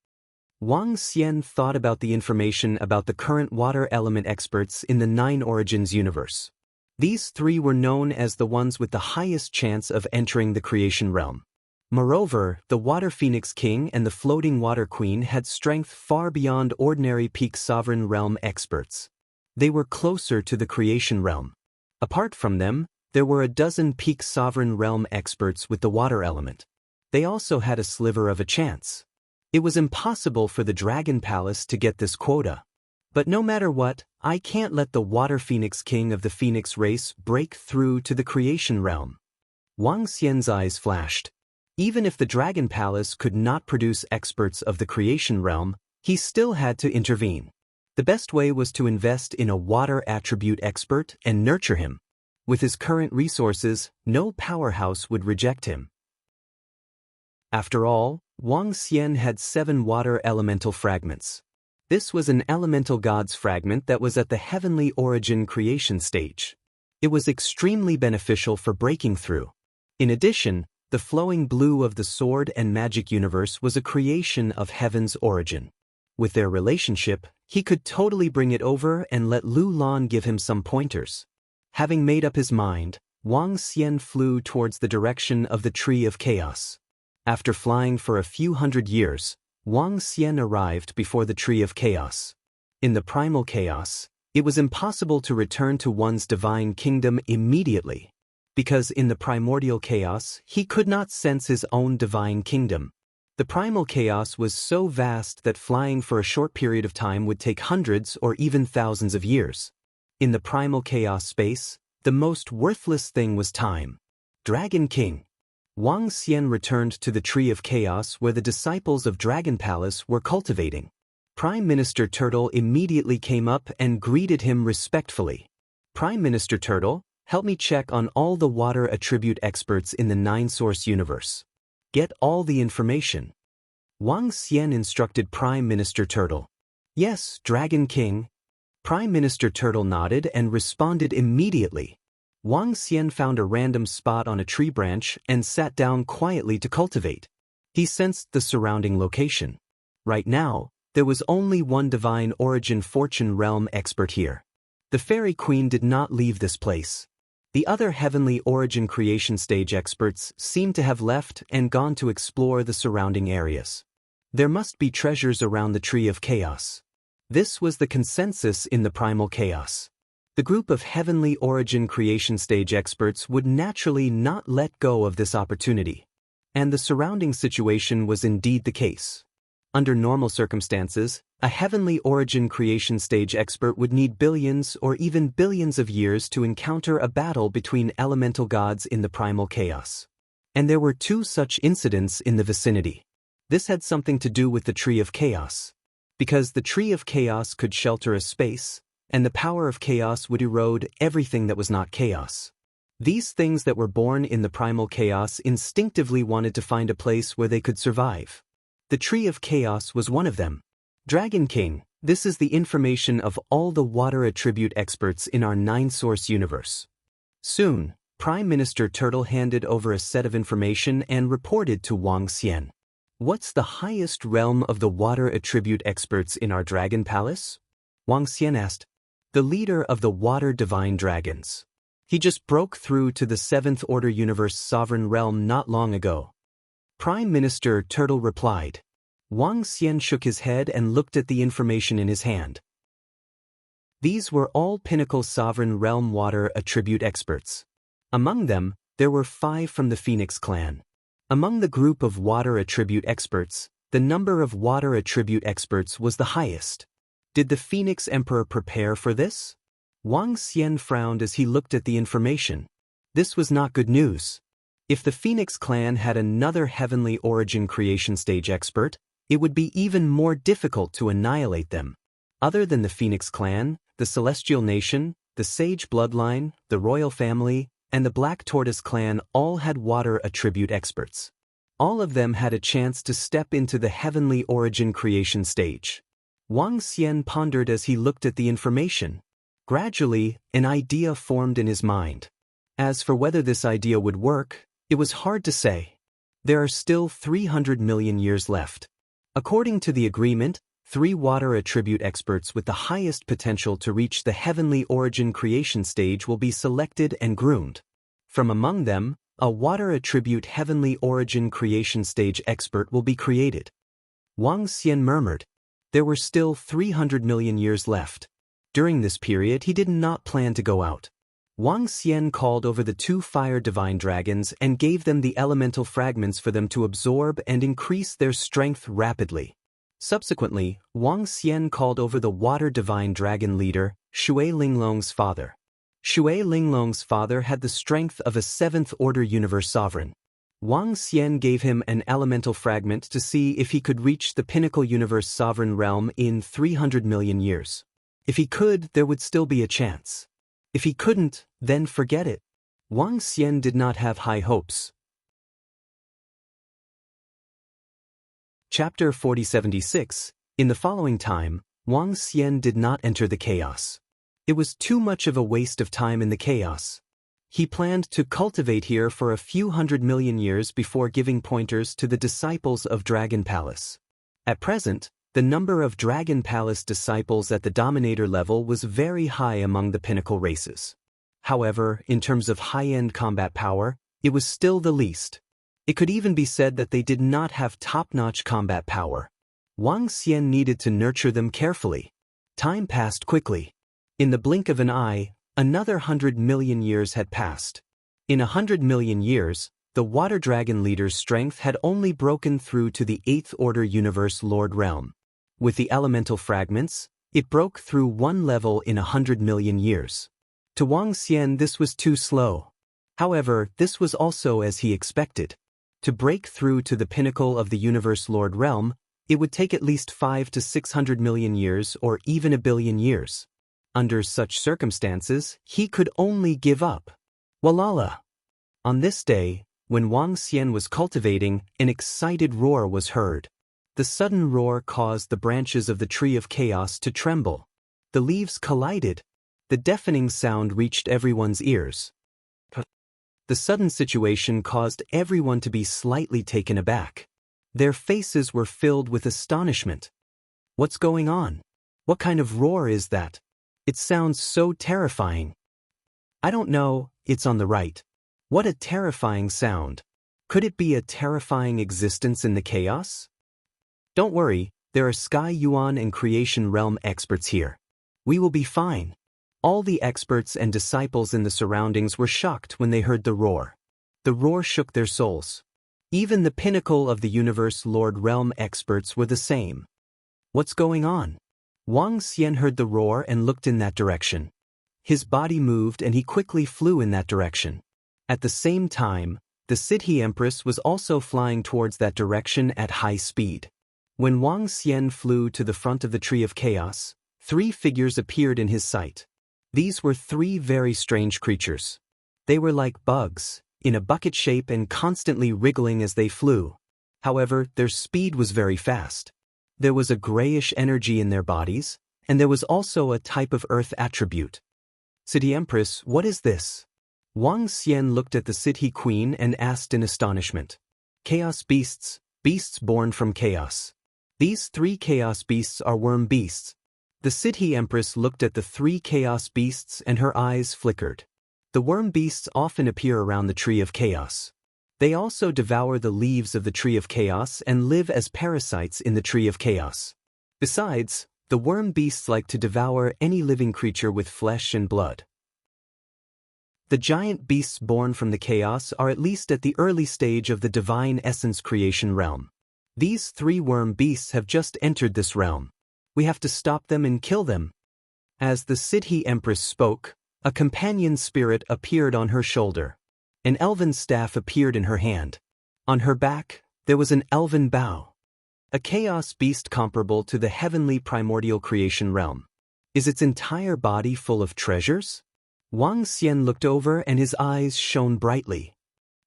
Wang Xian thought about the information about the current water element experts in the 9 Origins universe. These 3 were known as the ones with the highest chance of entering the Creation Realm. Moreover, the Water Phoenix King and the Floating Water Queen had strength far beyond ordinary Peak Sovereign Realm experts. They were closer to the Creation Realm. Apart from them, there were a dozen Peak Sovereign Realm experts with the water element. They also had a sliver of a chance. It was impossible for the Dragon Palace to get this quota. But no matter what, I can't let the Water Phoenix King of the Phoenix race break through to the Creation Realm. Wang Xian's eyes flashed. Even if the Dragon Palace could not produce experts of the Creation Realm, he still had to intervene. The best way was to invest in a water attribute expert and nurture him. With his current resources, no powerhouse would reject him. After all, Wang Xian had 7 water elemental fragments. This was an elemental god's fragment that was at the heavenly origin creation stage. It was extremely beneficial for breaking through. In addition, the flowing blue of the sword and magic universe was a creation of heaven's origin. With their relationship, he could totally bring it over and let Lu Lan give him some pointers. Having made up his mind, Wang Xian flew towards the direction of the Tree of Chaos. After flying for a few hundred years, Wang Xian arrived before the Tree of Chaos. In the primal chaos, it was impossible to return to one's divine kingdom immediately, because in the primordial chaos, he could not sense his own divine kingdom. The primal chaos was so vast that flying for a short period of time would take hundreds or even thousands of years. In the primal chaos space, the most worthless thing was time. Dragon King. Wang Xian returned to the Tree of Chaos where the disciples of Dragon Palace were cultivating. Prime Minister Turtle immediately came up and greeted him respectfully. Prime Minister Turtle, help me check on all the water attribute experts in the 9-source universe. Get all the information. Wang Xian instructed Prime Minister Turtle. Yes, Dragon King. Prime Minister Turtle nodded and responded immediately. Wang Xian found a random spot on a tree branch and sat down quietly to cultivate. He sensed the surrounding location. Right now, there was only one divine origin fortune realm expert here. The Fairy Queen did not leave this place. The other heavenly origin creation stage experts seemed to have left and gone to explore the surrounding areas. There must be treasures around the Tree of Chaos. This was the consensus in the primal chaos. The group of heavenly origin creation stage experts would naturally not let go of this opportunity. And the surrounding situation was indeed the case. Under normal circumstances, a heavenly origin creation stage expert would need billions or even billions of years to encounter a battle between elemental gods in the primal chaos. And there were 2 such incidents in the vicinity. This had something to do with the Tree of Chaos. Because the Tree of Chaos could shelter a space, and the power of chaos would erode everything that was not chaos. These things that were born in the primal chaos instinctively wanted to find a place where they could survive. The Tree of Chaos was one of them. Dragon King, this is the information of all the water attribute experts in our 9-source universe. Soon, Prime Minister Turtle handed over a set of information and reported to Wang Xian. What's the highest realm of the water attribute experts in our Dragon Palace? Wang Xian asked. The leader of the water divine dragons. He just broke through to the 7th Order Universe sovereign realm not long ago. Prime Minister Turtle replied. Wang Xian shook his head and looked at the information in his hand. These were all pinnacle sovereign realm water attribute experts. Among them, there were 5 from the Phoenix clan. Among the group of water attribute experts, the number of water attribute experts was the highest. Did the Phoenix Emperor prepare for this? Wang Xian frowned as he looked at the information. This was not good news. If the Phoenix clan had another heavenly origin creation stage expert, it would be even more difficult to annihilate them. Other than the Phoenix clan, the Celestial Nation, the Sage Bloodline, the Royal Family, and the Black Tortoise clan all had water attribute experts. All of them had a chance to step into the heavenly origin creation stage. Wang Xian pondered as he looked at the information. Gradually, an idea formed in his mind. As for whether this idea would work, it was hard to say. There are still 300 million years left. According to the agreement, 3 water attribute experts with the highest potential to reach the heavenly origin creation stage will be selected and groomed. From among them, a water attribute heavenly origin creation stage expert will be created. Wang Xian murmured. There were still 300 million years left. During this period he did not plan to go out. Wang Xian called over the 2 fire divine dragons and gave them the elemental fragments for them to absorb and increase their strength rapidly. Subsequently, Wang Xian called over the water divine dragon leader, Shui Linglong's father. Shui Linglong's father had the strength of a 7th Order Universe sovereign. Wang Xian gave him an elemental fragment to see if he could reach the pinnacle universe sovereign realm in 300 million years. If he could, there would still be a chance. If he couldn't, then forget it. Wang Xian did not have high hopes. Chapter 4076. In the following time, Wang Xian did not enter the chaos. It was too much of a waste of time in the chaos. He planned to cultivate here for a few 100 million years before giving pointers to the disciples of Dragon Palace. At present, the number of Dragon Palace disciples at the Dominator level was very high among the pinnacle races. However, in terms of high-end combat power, it was still the least. It could even be said that they did not have top-notch combat power. Wang Xian needed to nurture them carefully. Time passed quickly. In the blink of an eye, another 100 million years had passed. In 100 million years, the Water Dragon leader's strength had only broken through to the 8th Order Universe Lord Realm. With the elemental fragments, it broke through one level in 100 million years. To Wang Xian this was too slow. However, this was also as he expected. To break through to the pinnacle of the Universe Lord Realm, it would take at least 500 to 600 million years or even a billion years. Under such circumstances, he could only give up. Walala! On this day, when Wang Xian was cultivating, an excited roar was heard. The sudden roar caused the branches of the Tree of Chaos to tremble. The leaves collided. The deafening sound reached everyone's ears. The sudden situation caused everyone to be slightly taken aback. Their faces were filled with astonishment. What's going on? What kind of roar is that? It sounds so terrifying. I don't know, it's on the right. What a terrifying sound. Could it be a terrifying existence in the chaos? Don't worry, there are Sky Yuan and Creation Realm experts here. We will be fine. All the experts and disciples in the surroundings were shocked when they heard the roar. The roar shook their souls. Even the pinnacle of the Universe Lord Realm experts were the same. What's going on? Wang Xian heard the roar and looked in that direction. His body moved and he quickly flew in that direction. At the same time, the City Empress was also flying towards that direction at high speed. When Wang Xian flew to the front of the Tree of Chaos, 3 figures appeared in his sight. These were 3 very strange creatures. They were like bugs, in a bucket shape and constantly wriggling as they flew. However, their speed was very fast. There was a grayish energy in their bodies, and there was also a type of earth attribute. City Empress, what is this? Wang Xian looked at the City Queen and asked in astonishment. Chaos beasts, beasts born from chaos. These 3 chaos beasts are worm beasts. The City Empress looked at the 3 chaos beasts and her eyes flickered. The worm beasts often appear around the Tree of Chaos. They also devour the leaves of the Tree of Chaos and live as parasites in the Tree of Chaos. Besides, the worm beasts like to devour any living creature with flesh and blood. The giant beasts born from the chaos are at least at the early stage of the divine essence creation realm. These 3 worm beasts have just entered this realm. We have to stop them and kill them. As the City Empress spoke, a companion spirit appeared on her shoulder. An elven staff appeared in her hand. On her back, there was an elven bow. A chaos beast comparable to the heavenly primordial creation realm. Is its entire body full of treasures? Wang Xian looked over and his eyes shone brightly.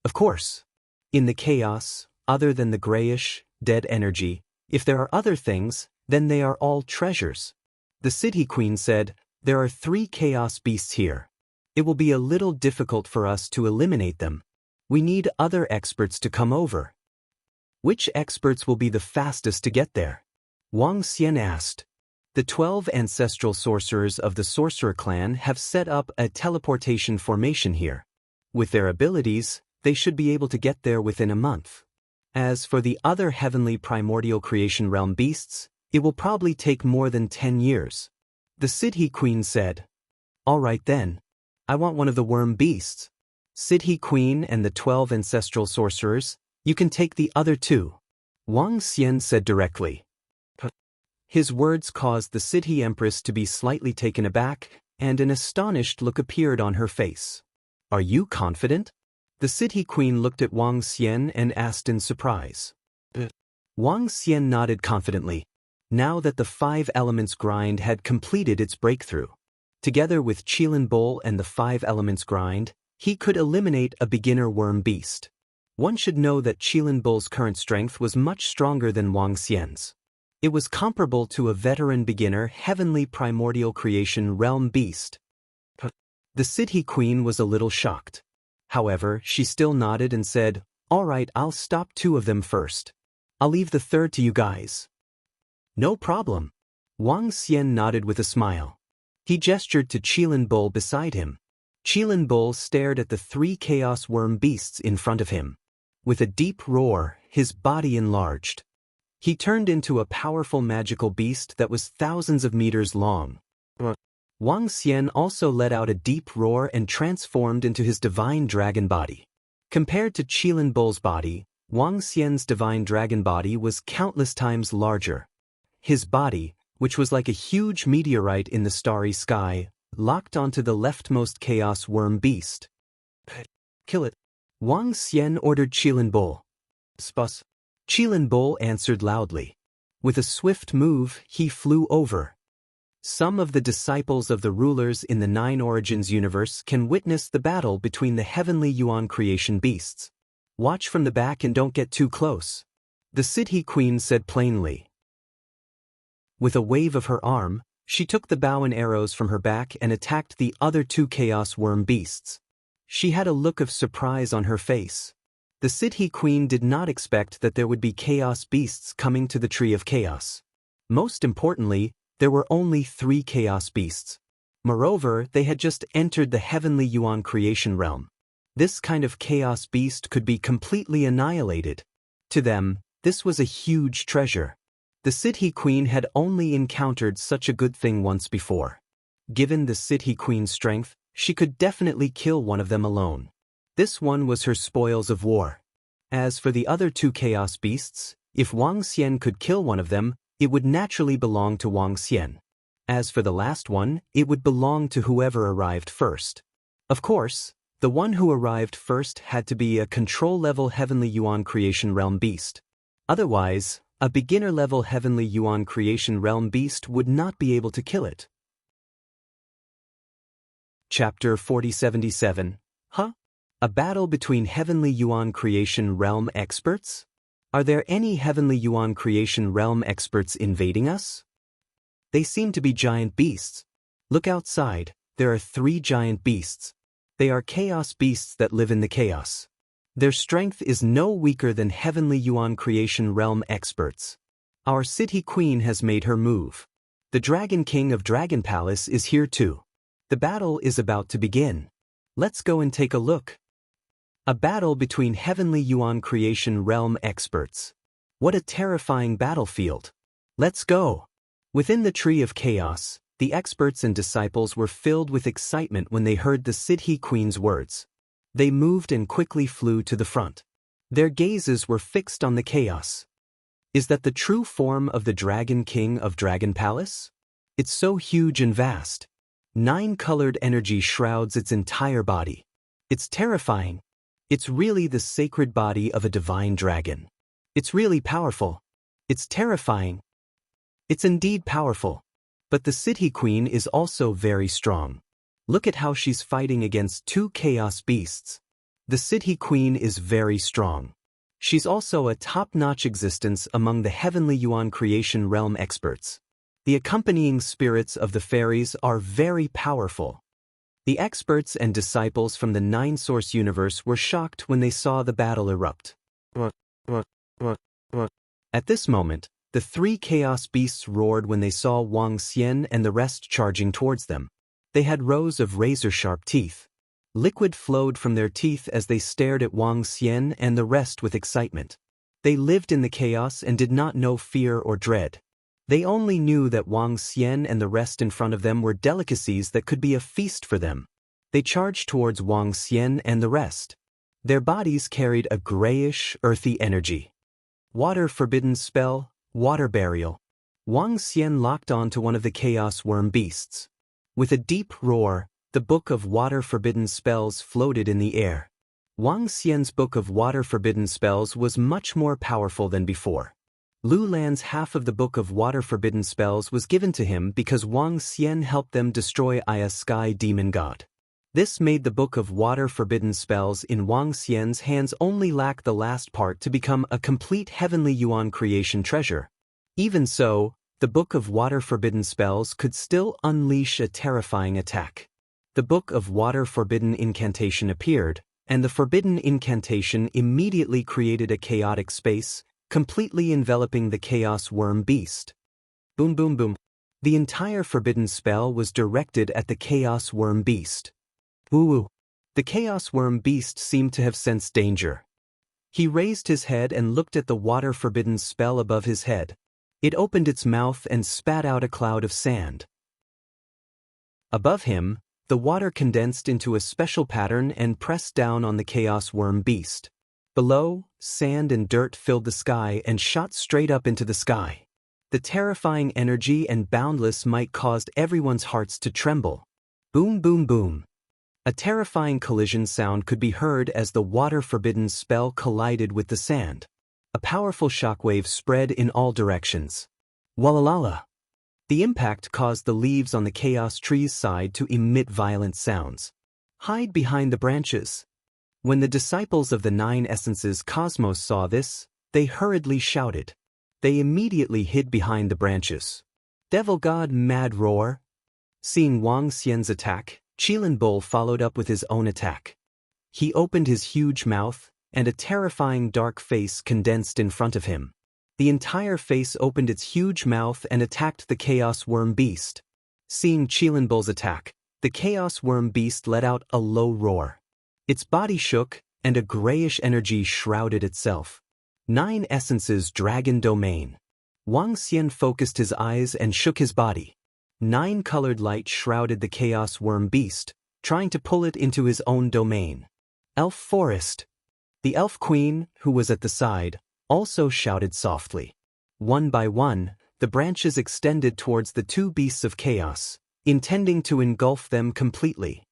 Of course. In the chaos, other than the grayish, dead energy, if there are other things, then they are all treasures. The City Queen said, there are 3 chaos beasts here. It will be a little difficult for us to eliminate them. We need other experts to come over. Which experts will be the fastest to get there? Wang Xian asked. The 12 ancestral sorcerers of the Sorcerer clan have set up a teleportation formation here. With their abilities, they should be able to get there within a month. As for the other heavenly primordial creation realm beasts, it will probably take more than 10 years. The City Queen said. All right then. I want one of the worm beasts. City Queen and the 12 ancestral sorcerers, you can take the other 2. Wang Xian said directly. His words caused the City Empress to be slightly taken aback, and an astonished look appeared on her face. Are you confident? The City Queen looked at Wang Xian and asked in surprise. Wang Xian nodded confidently. now that the 5 elements grind had completed its breakthrough. Together with Qilin Bowl and the 5 elements grind, he could eliminate a beginner worm beast. One should know that Qilin Bowl's current strength was much stronger than Wang Xian's. It was comparable to a veteran beginner heavenly primordial creation realm beast. The City Queen was a little shocked. However, she still nodded and said, "All right, I'll stop 2 of them first. I'll leave the 3rd to you guys." "No problem." Wang Xian nodded with a smile. He gestured to Qilin Bowl beside him. Qilin Bowl stared at the 3 chaos worm beasts in front of him. With a deep roar, his body enlarged. He turned into a powerful magical beast that was thousands of meters long. Wang Xian also let out a deep roar and transformed into his divine dragon body. Compared to Qilin Bowl's body, Wang Xian's divine dragon body was countless times larger. His body, which was like a huge meteorite in the starry sky, locked onto the leftmost chaos worm beast. "Kill it." Wang Xian ordered Qilin Bowl. "Spus." Qilin Bowl answered loudly. With a swift move, he flew over. Some of the disciples of the rulers in the 9 Origins universe can witness the battle between the heavenly Yuan creation beasts. "Watch from the back and don't get too close," the City Queen said plainly. With a wave of her arm, she took the bow and arrows from her back and attacked the other 2 chaos worm beasts. She had a look of surprise on her face. The City Queen did not expect that there would be chaos beasts coming to the Tree of Chaos. Most importantly, there were only 3 chaos beasts. Moreover, they had just entered the heavenly Yuan creation realm. This kind of chaos beast could be completely annihilated. To them, this was a huge treasure. The City Queen had only encountered such a good thing once before. Given the City Queen's strength, she could definitely kill one of them alone. This one was her spoils of war. As for the other 2 chaos beasts, if Wang Xian could kill one of them, it would naturally belong to Wang Xian. As for the last one, it would belong to whoever arrived first. Of course, the one who arrived first had to be a control-level Heavenly Yuan Creation Realm beast. Otherwise, a beginner-level Heavenly Yuan Creation Realm beast would not be able to kill it. Chapter 4077. A battle between Heavenly Yuan Creation Realm experts? Are there any Heavenly Yuan Creation Realm experts invading us? They seem to be giant beasts. Look outside, there are 3 giant beasts. They are chaos beasts that live in the chaos. Their strength is no weaker than Heavenly Yuan Creation Realm experts. Our City Queen has made her move. The Dragon King of Dragon Palace is here too. The battle is about to begin. Let's go and take a look. A battle between Heavenly Yuan Creation Realm experts. What a terrifying battlefield. Let's go. Within the Tree of Chaos, the experts and disciples were filled with excitement when they heard the City Queen's words. They moved and quickly flew to the front. Their gazes were fixed on the chaos. Is that the true form of the Dragon King of Dragon Palace? It's so huge and vast. 9-colored energy shrouds its entire body. It's terrifying. It's really the sacred body of a divine dragon. It's really powerful. It's terrifying. It's indeed powerful. But the City Queen is also very strong. Look at how she's fighting against 2 chaos beasts. The City Queen is very strong. She's also a top-notch existence among the Heavenly Yuan Creation Realm experts. The accompanying spirits of the fairies are very powerful. The experts and disciples from the 9-source universe were shocked when they saw the battle erupt. At this moment, the 3 chaos beasts roared when they saw Wang Xian and the rest charging towards them. They had rows of razor-sharp teeth. Liquid flowed from their teeth as they stared at Wang Xian and the rest with excitement. They lived in the chaos and did not know fear or dread. They only knew that Wang Xian and the rest in front of them were delicacies that could be a feast for them. They charged towards Wang Xian and the rest. Their bodies carried a grayish, earthy energy. Water Forbidden Spell, Water Burial. Wang Xian locked onto one of the chaos worm beasts. With a deep roar, the Book of Water Forbidden Spells floated in the air. Wang Xian's Book of Water Forbidden Spells was much more powerful than before. Lu Lan's half of the Book of Water Forbidden Spells was given to him because Wang Xian helped them destroy Aya's sky demon god. This made the Book of Water Forbidden Spells in Wang Xian's hands only lack the last part to become a complete heavenly yuan creation treasure. Even so, the Book of Water Forbidden Spells could still unleash a terrifying attack. The Book of Water Forbidden Incantation appeared, and the forbidden incantation immediately created a chaotic space, completely enveloping the Chaos Worm Beast. Boom boom boom. The entire forbidden spell was directed at the Chaos Worm Beast. Woo-woo. The Chaos Worm Beast seemed to have sensed danger. He raised his head and looked at the water forbidden spell above his head. It opened its mouth and spat out a cloud of sand. Above him, the water condensed into a special pattern and pressed down on the Chaos Worm Beast. Below, sand and dirt filled the sky and shot straight up into the sky. The terrifying energy and boundless might caused everyone's hearts to tremble. Boom boom boom. A terrifying collision sound could be heard as the water forbidden spell collided with the sand. A powerful shockwave spread in all directions. Walalala. The impact caused the leaves on the chaos tree's side to emit violent sounds. Hide behind the branches. When the disciples of the 9 Essences Cosmos saw this, they hurriedly shouted. They immediately hid behind the branches. Devil God mad roar. Seeing Wang Xian's attack, Qilin Bull followed up with his own attack. He opened his huge mouth, and a terrifying dark face condensed in front of him. The entire face opened its huge mouth and attacked the Chaos Worm Beast. Seeing Qilin Bull's attack, the Chaos Worm Beast let out a low roar. Its body shook, and a grayish energy shrouded itself. 9 Essences Dragon Domain. Wang Xian focused his eyes and shook his body. 9 colored light shrouded the Chaos Worm Beast, trying to pull it into his own domain. Elf Forest. The Elf Queen, who was at the side, also shouted softly. One by one, the branches extended towards the 2 beasts of chaos, intending to engulf them completely.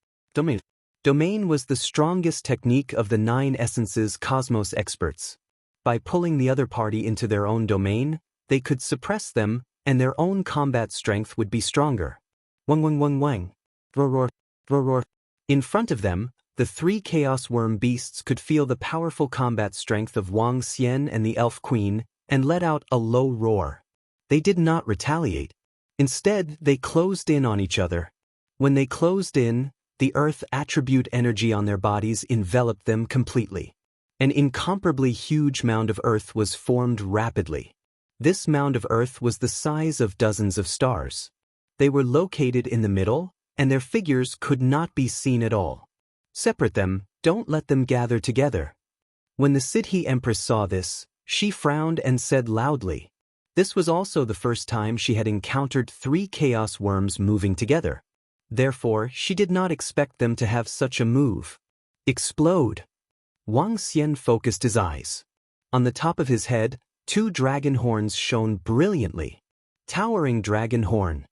Domain was the strongest technique of the 9 Essences Cosmos experts. By pulling the other party into their own domain, they could suppress them, and their own combat strength would be stronger. Wang wang wang wang. Roar roar roar. In front of them, the 3 Chaos Worm Beasts could feel the powerful combat strength of Wang Xian and the Elf Queen, and let out a low roar. They did not retaliate. Instead, they closed in on each other. When they closed in, the earth attribute energy on their bodies enveloped them completely. An incomparably huge mound of earth was formed rapidly. This mound of earth was the size of dozens of stars. They were located in the middle, and their figures could not be seen at all. Separate them, don't let them gather together. When the Siddhi Empress saw this, she frowned and said loudly. This was also the first time she had encountered 3 chaos worms moving together. Therefore, she did not expect them to have such a move. Explode! Wang Xian focused his eyes. On the top of his head, 2 dragon horns shone brilliantly. Towering dragon horn.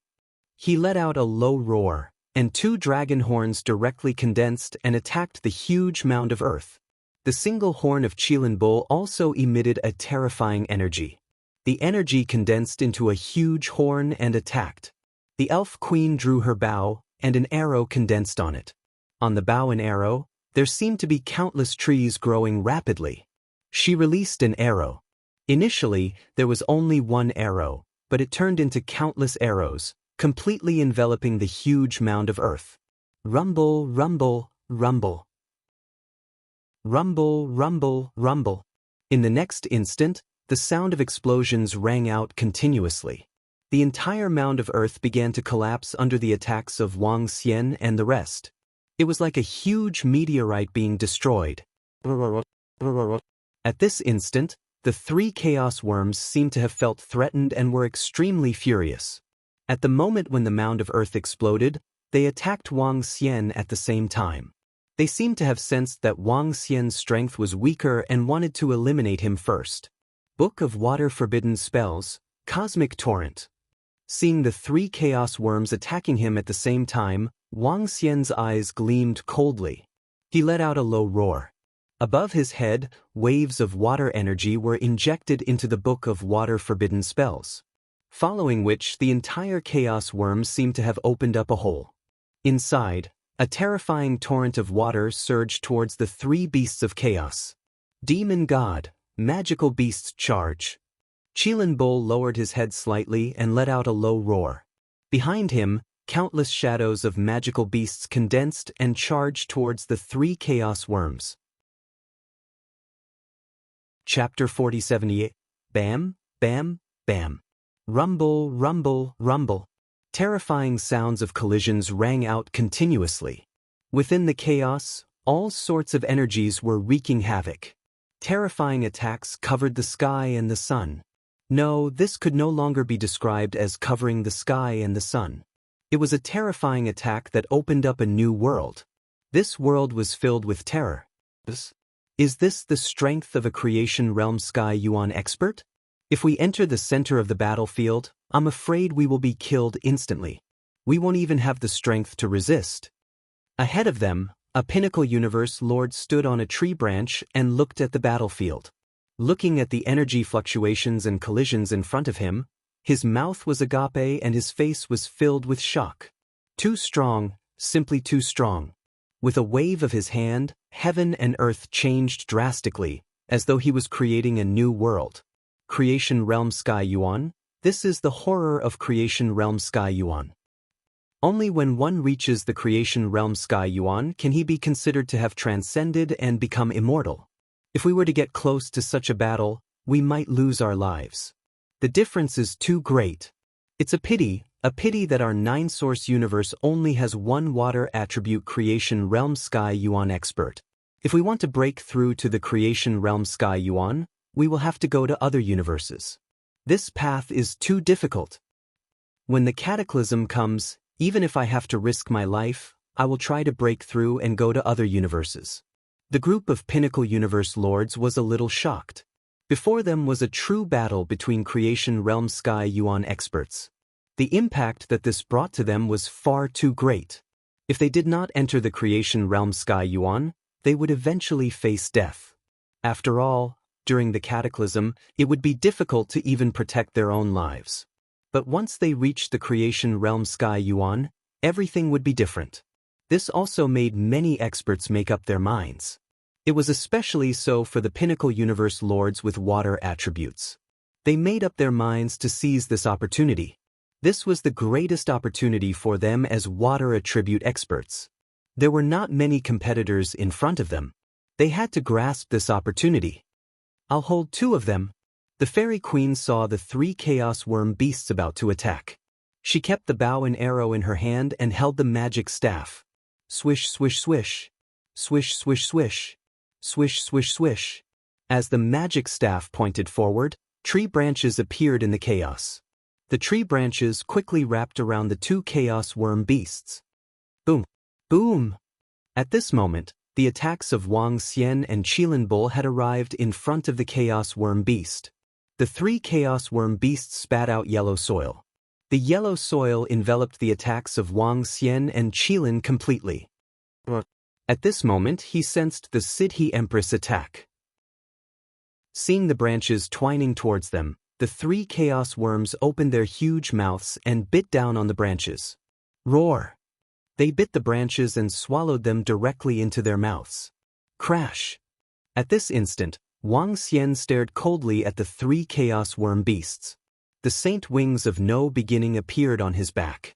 He let out a low roar, and 2 dragon horns directly condensed and attacked the huge mound of earth. The single horn of Qilin Bull also emitted a terrifying energy. The energy condensed into a huge horn and attacked. The Elf Queen drew her bow, and an arrow condensed on it. On the bow and arrow, there seemed to be countless trees growing rapidly. She released an arrow. Initially, there was only 1 arrow, but it turned into countless arrows, completely enveloping the huge mound of earth. Rumble, rumble, rumble. Rumble, rumble, rumble. In the next instant, the sound of explosions rang out continuously. The entire mound of earth began to collapse under the attacks of Wang Xian and the rest. It was like a huge meteorite being destroyed. At this instant, the 3 chaos worms seemed to have felt threatened and were extremely furious. At the moment when the mound of earth exploded, they attacked Wang Xian at the same time. They seemed to have sensed that Wang Xian's strength was weaker and wanted to eliminate him first. Book of Water Forbidden Spells, Cosmic Torrent. Seeing the 3 chaos worms attacking him at the same time, Wang Xian's eyes gleamed coldly. He let out a low roar. Above his head, waves of water energy were injected into the book of water forbidden spells, following which the entire chaos worm seemed to have opened up a hole. Inside, a terrifying torrent of water surged towards the three beasts of chaos. Demon God, magical beasts charge. Qilin Bull lowered his head slightly and let out a low roar. Behind him, countless shadows of magical beasts condensed and charged towards the three chaos worms. Chapter 4078. Bam, bam, bam. Rumble, rumble, rumble. Terrifying sounds of collisions rang out continuously. Within the chaos, all sorts of energies were wreaking havoc. Terrifying attacks covered the sky and the sun. No, this could no longer be described as covering the sky and the sun. It was a terrifying attack that opened up a new world. This world was filled with terror. Is this the strength of a creation realm Sky Yuan expert? If we enter the center of the battlefield, I'm afraid we will be killed instantly. We won't even have the strength to resist. Ahead of them, a pinnacle universe lord stood on a tree branch and looked at the battlefield. Looking at the energy fluctuations and collisions in front of him, his mouth was agape and his face was filled with shock. Too strong, simply too strong. With a wave of his hand, heaven and earth changed drastically, as though he was creating a new world. Creation Realm Sky Yuan, this is the horror of Creation Realm Sky Yuan. Only when one reaches the Creation Realm Sky Yuan can he be considered to have transcended and become immortal. If we were to get close to such a battle, we might lose our lives. The difference is too great. It's a pity that our nine-source universe only has one water attribute Creation Realm Sky Yuan expert. If we want to break through to the Creation Realm Sky Yuan, we will have to go to other universes. This path is too difficult. When the cataclysm comes, even if I have to risk my life, I will try to break through and go to other universes. The group of Pinnacle Universe Lords was a little shocked. Before them was a true battle between Creation Realm Sky Yuan experts. The impact that this brought to them was far too great. If they did not enter the Creation Realm Sky Yuan, they would eventually face death. After all, during the cataclysm, it would be difficult to even protect their own lives. But once they reached the Creation Realm Sky Yuan, everything would be different. This also made many experts make up their minds. It was especially so for the Pinnacle Universe Lords with water attributes. They made up their minds to seize this opportunity. This was the greatest opportunity for them as water attribute experts. There were not many competitors in front of them. They had to grasp this opportunity. I'll hold two of them. The Fairy Queen saw the three Chaos Worm beasts about to attack. She kept the bow and arrow in her hand and held the magic staff. Swish, swish, swish. Swish, swish, swish. Swish, swish, swish. As the magic staff pointed forward, tree branches appeared in the chaos. The tree branches quickly wrapped around the two Chaos Worm beasts. Boom! Boom! At this moment, the attacks of Wang Xian and Qilin Bull had arrived in front of the Chaos Worm beast. The three Chaos Worm beasts spat out yellow soil. The yellow soil enveloped the attacks of Wang Xian and Qilin completely. At this moment, he sensed the Siddhi Empress attack. Seeing the branches twining towards them, the three Chaos Worms opened their huge mouths and bit down on the branches. Roar! They bit the branches and swallowed them directly into their mouths. Crash! At this instant, Wang Xian stared coldly at the three Chaos Worm beasts. The saint wings of no beginning appeared on his back.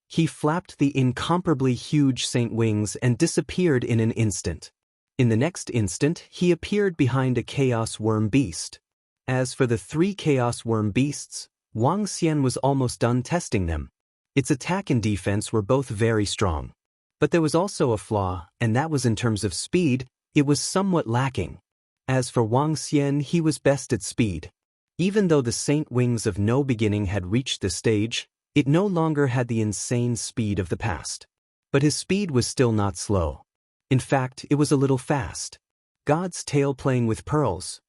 He flapped the incomparably huge saint wings and disappeared in an instant. In the next instant, he appeared behind a Chaos Worm beast. As for the three Chaos Worm beasts, Wang Xian was almost done testing them. Its attack and defense were both very strong. But there was also a flaw, and that was in terms of speed, it was somewhat lacking. As for Wang Xian, he was best at speed. Even though the saint wings of no beginning had reached this stage, it no longer had the insane speed of the past. But his speed was still not slow. In fact, it was a little fast. God's tail playing with pearls.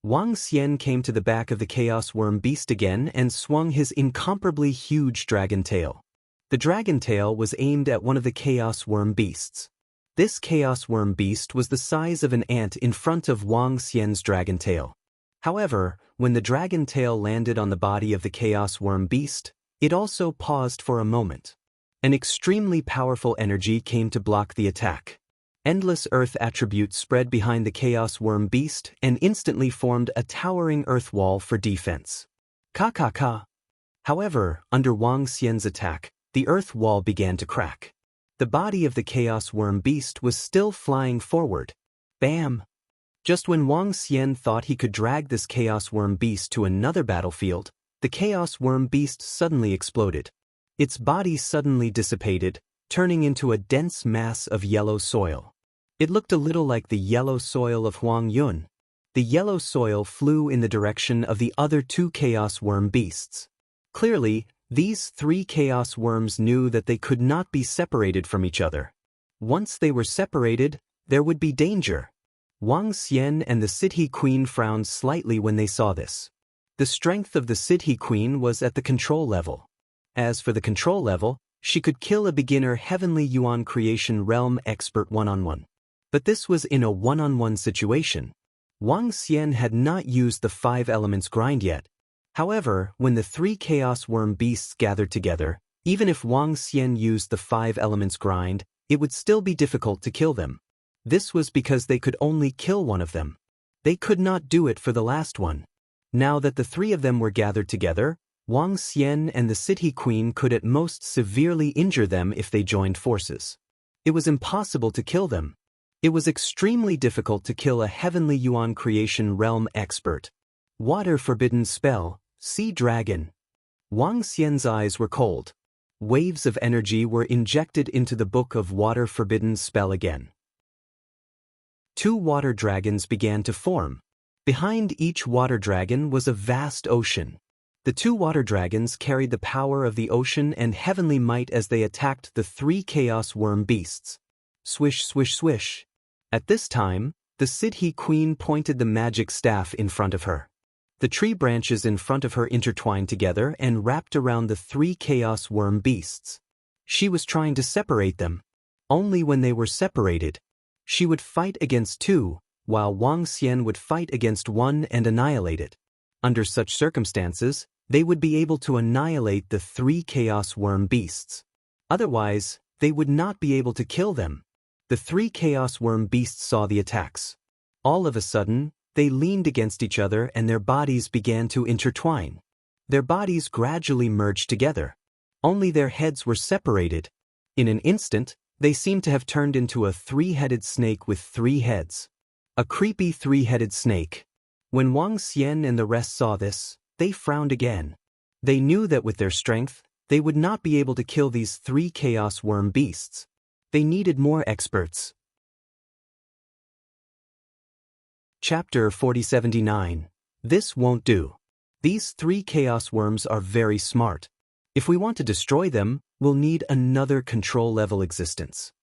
Wang Xian came to the back of the Chaos Worm beast again and swung his incomparably huge dragon tail. The dragon tail was aimed at one of the Chaos Worm beasts. This chaos worm beast was the size of an ant in front of Wang Xian's dragon tail. However, when the dragon tail landed on the body of the chaos worm beast, it also paused for a moment. An extremely powerful energy came to block the attack. Endless earth attributes spread behind the chaos worm beast and instantly formed a towering earth wall for defense. Ka. However, under Wang Xian's attack, the earth wall began to crack. The body of the chaos worm beast was still flying forward. Bam! Just when Wang Xian thought he could drag this chaos worm beast to another battlefield, the chaos worm beast suddenly exploded. Its body suddenly dissipated, turning into a dense mass of yellow soil. It looked a little like the yellow soil of Huang Yun. The yellow soil flew in the direction of the other two chaos worm beasts. Clearly, these three chaos worms knew that they could not be separated from each other. Once they were separated, there would be danger. Wang Xian and the City Queen frowned slightly when they saw this. The strength of the City Queen was at the control level. As for the control level, she could kill a beginner Heavenly Yuan Creation Realm expert one-on-one. But this was in a one-on-one situation. Wang Xian had not used the 5 elements grind yet. However, when the 3 chaos worm beasts gathered together, even if Wang Xian used the 5 elements grind, it would still be difficult to kill them. This was because they could only kill one of them. They could not do it for the last one. Now that the 3 of them were gathered together, Wang Xian and the City Queen could at most severely injure them if they joined forces. It was impossible to kill them. It was extremely difficult to kill a Heavenly Yuan Creation Realm expert. Water Forbidden Spell, Sea Dragon. Wang Xian's eyes were cold. Waves of energy were injected into the Book of Water Forbidden Spell again. 2 water dragons began to form. Behind each water dragon was a vast ocean. The 2 water dragons carried the power of the ocean and heavenly might as they attacked the 3 chaos worm beasts. Swish, swish, swish. At this time, the City Queen pointed the magic staff in front of her. The tree branches in front of her intertwined together and wrapped around the 3 chaos worm beasts. She was trying to separate them. Only when they were separated, she would fight against 2, while Wang Xian would fight against 1 and annihilate it. Under such circumstances, they would be able to annihilate the 3 chaos worm beasts. Otherwise, they would not be able to kill them. The 3 chaos worm beasts saw the attacks. All of a sudden, they leaned against each other and their bodies began to intertwine. Their bodies gradually merged together. Only their heads were separated. In an instant, they seemed to have turned into a 3-headed snake with 3 heads. A creepy 3-headed snake. When Wang Xian and the rest saw this, they frowned again. They knew that with their strength, they would not be able to kill these 3 chaos worm beasts. They needed more experts. Chapter 4079. This won't do. These 3 chaos worms are very smart. If we want to destroy them, we'll need another control-level existence.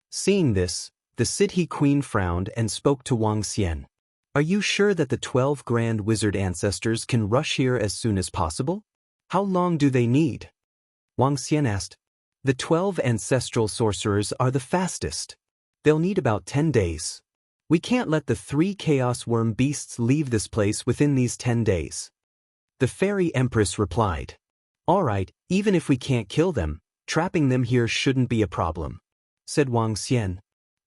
Seeing this, the City Queen frowned and spoke to Wang Xian. Are you sure that the 12 Grand Wizard ancestors can rush here as soon as possible? How long do they need? Wang Xian asked. The 12 ancestral sorcerers are the fastest. They'll need about 10 days. We can't let the 3 chaos worm beasts leave this place within these 10 days. The Fairy Empress replied. All right, even if we can't kill them, trapping them here shouldn't be a problem, said Wang Xian.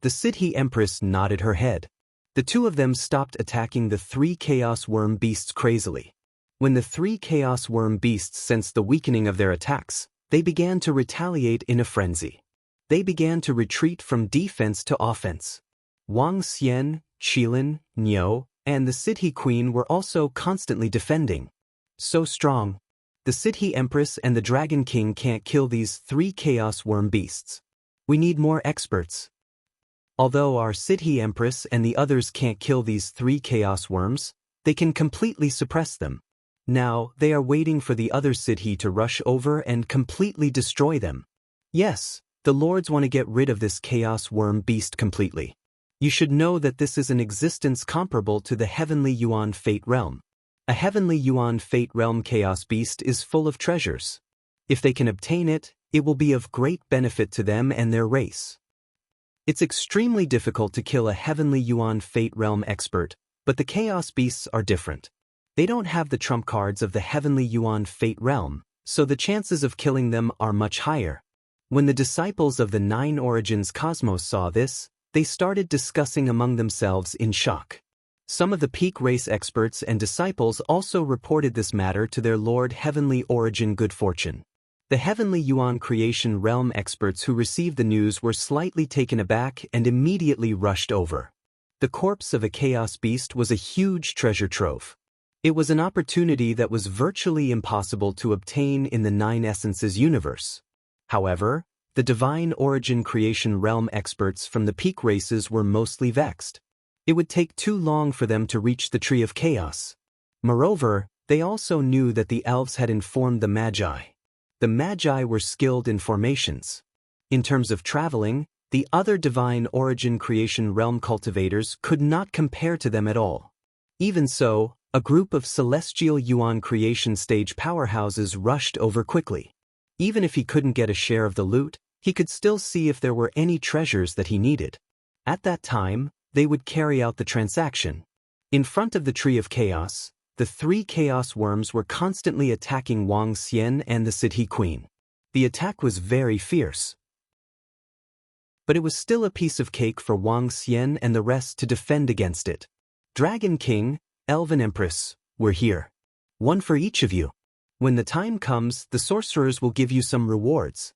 The City Empress nodded her head. The 2 of them stopped attacking the 3 chaos worm beasts crazily. When the 3 chaos worm beasts sensed the weakening of their attacks, they began to retaliate in a frenzy. They began to retreat from defense to offense. Wang Xian, Qilin, Niu, and the City Queen were also constantly defending. So strong. The City Empress and the Dragon King can't kill these 3 chaos worm beasts. We need more experts. Although our City Empress and the others can't kill these 3 chaos worms, they can completely suppress them. Now, they are waiting for the other city to rush over and completely destroy them. Yes, the lords want to get rid of this chaos worm beast completely. You should know that this is an existence comparable to the Heavenly Yuan Fate Realm. A Heavenly Yuan Fate Realm chaos beast is full of treasures. If they can obtain it, it will be of great benefit to them and their race. It's extremely difficult to kill a Heavenly Yuan Fate Realm expert, but the Chaos Beasts are different. They don't have the trump cards of the Heavenly Yuan Fate Realm, so the chances of killing them are much higher. When the disciples of the Nine Origins Cosmos saw this, they started discussing among themselves in shock. Some of the peak race experts and disciples also reported this matter to their Lord Heavenly Origin Good Fortune. The Heavenly Yuan Creation Realm experts who received the news were slightly taken aback and immediately rushed over. The corpse of a Chaos Beast was a huge treasure trove. It was an opportunity that was virtually impossible to obtain in the Nine Essences universe. However, the Divine Origin Creation Realm experts from the peak races were mostly vexed. It would take too long for them to reach the Tree of Chaos. Moreover, they also knew that the elves had informed the Magi. The Magi were skilled in formations. In terms of traveling, the other Divine Origin Creation Realm cultivators could not compare to them at all. Even so, a group of Celestial Yuan Creation stage powerhouses rushed over quickly. Even if he couldn't get a share of the loot, he could still see if there were any treasures that he needed. At that time, they would carry out the transaction. In front of the Tree of Chaos, the three Chaos Worms were constantly attacking Wang Xian and the City Queen. The attack was very fierce. But it was still a piece of cake for Wang Xian and the rest to defend against it. Dragon King, Elven Empress, we're here. One for each of you. When the time comes, the sorcerers will give you some rewards.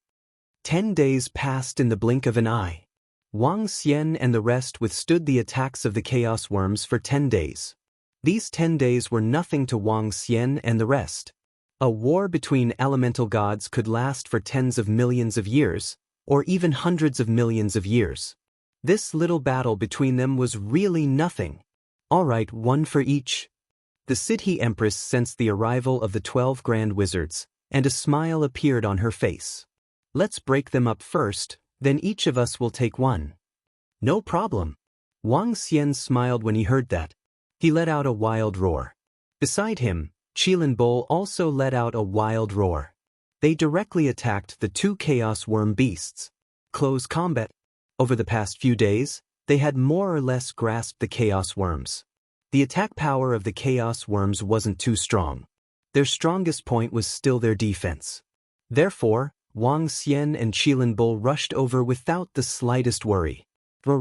10 days passed in the blink of an eye. Wang Xian and the rest withstood the attacks of the Chaos Worms for 10 days. These 10 days were nothing to Wang Xian and the rest. A war between elemental gods could last for tens of millions of years, or even hundreds of millions of years. This little battle between them was really nothing. All right, one for each. The City Empress sensed the arrival of the 12 Grand Wizards, and a smile appeared on her face. Let's break them up first, then each of us will take one. No problem. Wang Xian smiled when he heard that. He let out a wild roar. Beside him, Qilin Bull also let out a wild roar. They directly attacked the two Chaos Worm beasts. Close combat. Over the past few days, they had more or less grasped the Chaos Worms. The attack power of the Chaos Worms wasn't too strong. Their strongest point was still their defense. Therefore, Wang Xian and Qilin Bull rushed over without the slightest worry. Roar,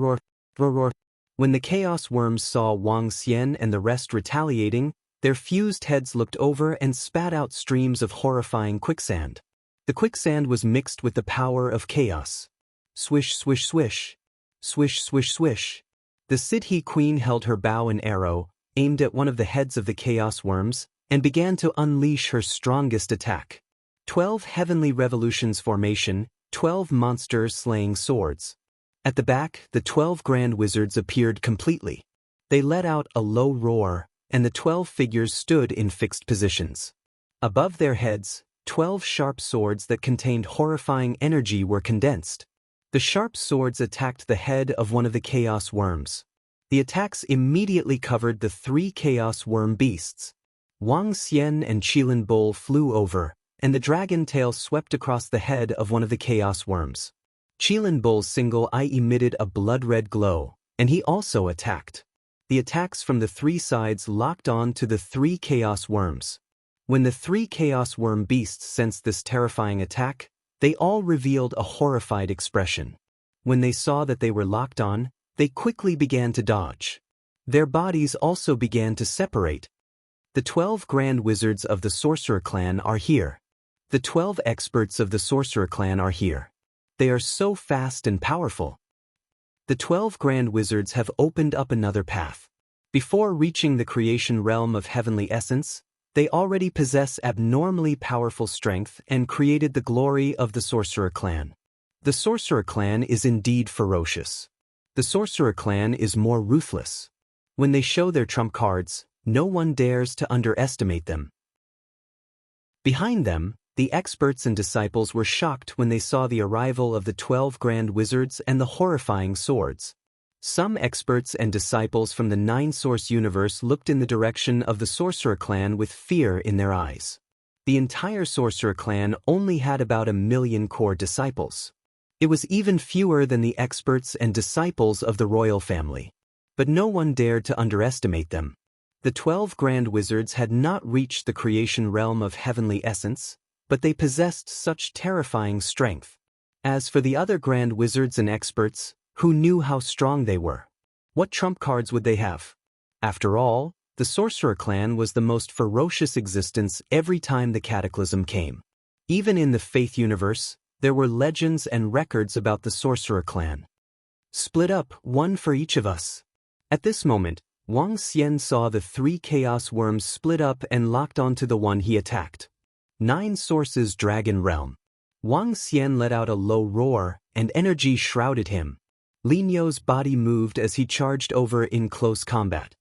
roar, roar. When the Chaos Worms saw Wang Xian and the rest retaliating, their fused heads looked over and spat out streams of horrifying quicksand. The quicksand was mixed with the power of chaos. Swish, swish, swish. Swish, swish, swish. The City Queen held her bow and arrow, aimed at one of the heads of the Chaos Worms, and began to unleash her strongest attack. 12 Heavenly Revolutions formation, 12 monsters slaying swords. At the back, the 12 Grand Wizards appeared completely. They let out a low roar, and the 12 figures stood in fixed positions. Above their heads, 12 sharp swords that contained horrifying energy were condensed. The sharp swords attacked the head of one of the Chaos Worms. The attacks immediately covered the 3 Chaos Worm beasts. Wang Xian and Qilin Bull flew over, and the dragon tail swept across the head of one of the Chaos Worms. Qilin Bull's single eye emitted a blood-red glow, and he also attacked. The attacks from the 3 sides locked on to the 3 Chaos Worms. When the 3 Chaos Worm beasts sensed this terrifying attack, they all revealed a horrified expression. When they saw that they were locked on, they quickly began to dodge. Their bodies also began to separate. The 12 Grand Wizards of the Sorcerer Clan are here. The 12 experts of the Sorcerer Clan are here. They are so fast and powerful. The 12 Grand Wizards have opened up another path. Before reaching the creation realm of heavenly essence, they already possess abnormally powerful strength and created the glory of the Sorcerer Clan. The Sorcerer Clan is indeed ferocious. The Sorcerer Clan is more ruthless. When they show their trump cards, no one dares to underestimate them. Behind them, the experts and disciples were shocked when they saw the arrival of the 12 Grand Wizards and the horrifying swords. Some experts and disciples from the Nine-Source universe looked in the direction of the Sorcerer Clan with fear in their eyes. The entire Sorcerer Clan only had about 1 million core disciples. It was even fewer than the experts and disciples of the royal family. But no one dared to underestimate them. The 12 grand wizards had not reached the creation realm of heavenly essence, but they possessed such terrifying strength. As for the other grand wizards and experts, who knew how strong they were? What trump cards would they have? After all, the sorcerer clan was the most ferocious existence every time the cataclysm came. Even in the faith universe, there were legends and records about the sorcerer clan. Split up, one for each of us. At this moment, Wang Xian saw the 3 chaos worms split up and locked onto the one he attacked. 9 Sources Dragon Realm. Wang Xian let out a low roar, and energy shrouded him. Lin You's body moved as he charged over in close combat.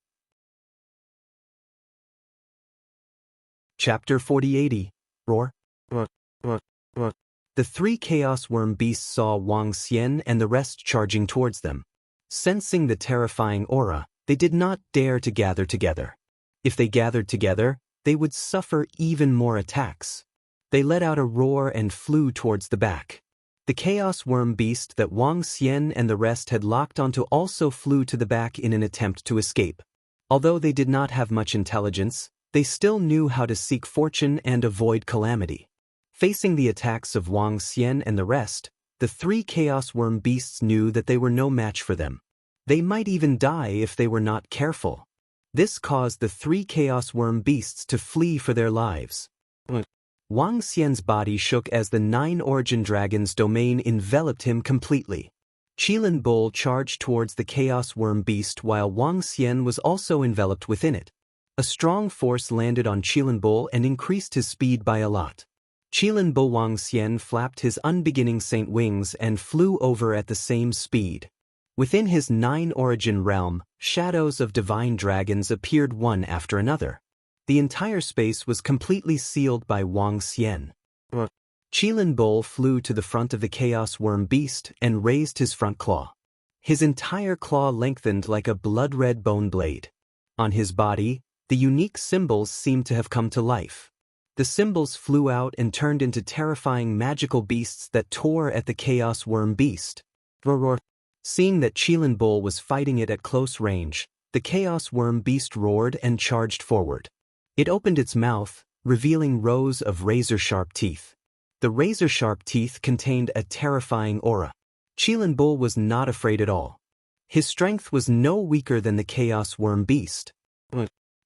Chapter 4080. Roar. The 3 chaos worm beasts saw Wang Xian and the rest charging towards them. Sensing the terrifying aura, they did not dare to gather together. If they gathered together, they would suffer even more attacks. They let out a roar and flew towards the back. The chaos worm beast that Wang Xian and the rest had locked onto also flew to the back in an attempt to escape. Although they did not have much intelligence, they still knew how to seek fortune and avoid calamity. Facing the attacks of Wang Xian and the rest, the 3 chaos worm beasts knew that they were no match for them. They might even die if they were not careful. This caused the 3 chaos worm beasts to flee for their lives. Wang Xian's body shook as the 9 origin dragons' domain enveloped him completely. Qilin Bull charged towards the chaos worm beast while Wang Xian was also enveloped within it. A strong force landed on Qilin Bull and increased his speed by a lot. Qilin Bull Wang Xian flapped his unbeginning saint wings and flew over at the same speed. Within his 9 origin realm, shadows of divine dragons appeared one after another. The entire space was completely sealed by Wang Xian. Qilin Bull flew to the front of the chaos worm beast and raised his front claw. His entire claw lengthened like a blood-red bone blade. On his body, the unique symbols seemed to have come to life. The symbols flew out and turned into terrifying magical beasts that tore at the chaos worm beast. Roar. Seeing that Qilin Bull was fighting it at close range, the chaos worm beast roared and charged forward. It opened its mouth, revealing rows of razor-sharp teeth. The razor-sharp teeth contained a terrifying aura. Qilin Bull was not afraid at all. His strength was no weaker than the chaos worm beast.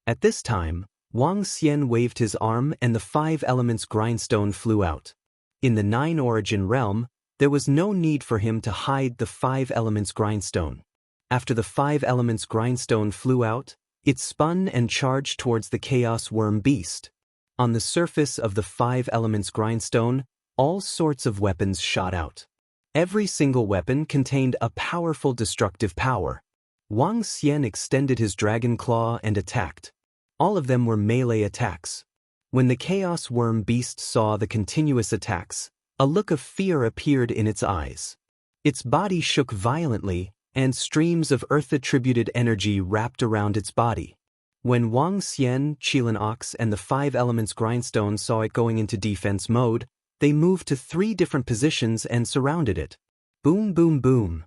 At this time, Wang Xian waved his arm and the 5 elements grindstone flew out. In the 9 origin realm, there was no need for him to hide the 5 elements grindstone. After the 5 elements grindstone flew out, it spun and charged towards the chaos worm beast. On the surface of the 5 elements grindstone, all sorts of weapons shot out. Every single weapon contained a powerful destructive power. Wang Xian extended his dragon claw and attacked. All of them were melee attacks. When the chaos worm beast saw the continuous attacks, a look of fear appeared in its eyes. Its body shook violently, and streams of earth-attributed energy wrapped around its body. When Wang Xian, Qilin Ox, and the 5 elements grindstone saw it going into defense mode, they moved to 3 different positions and surrounded it. Boom, boom, boom.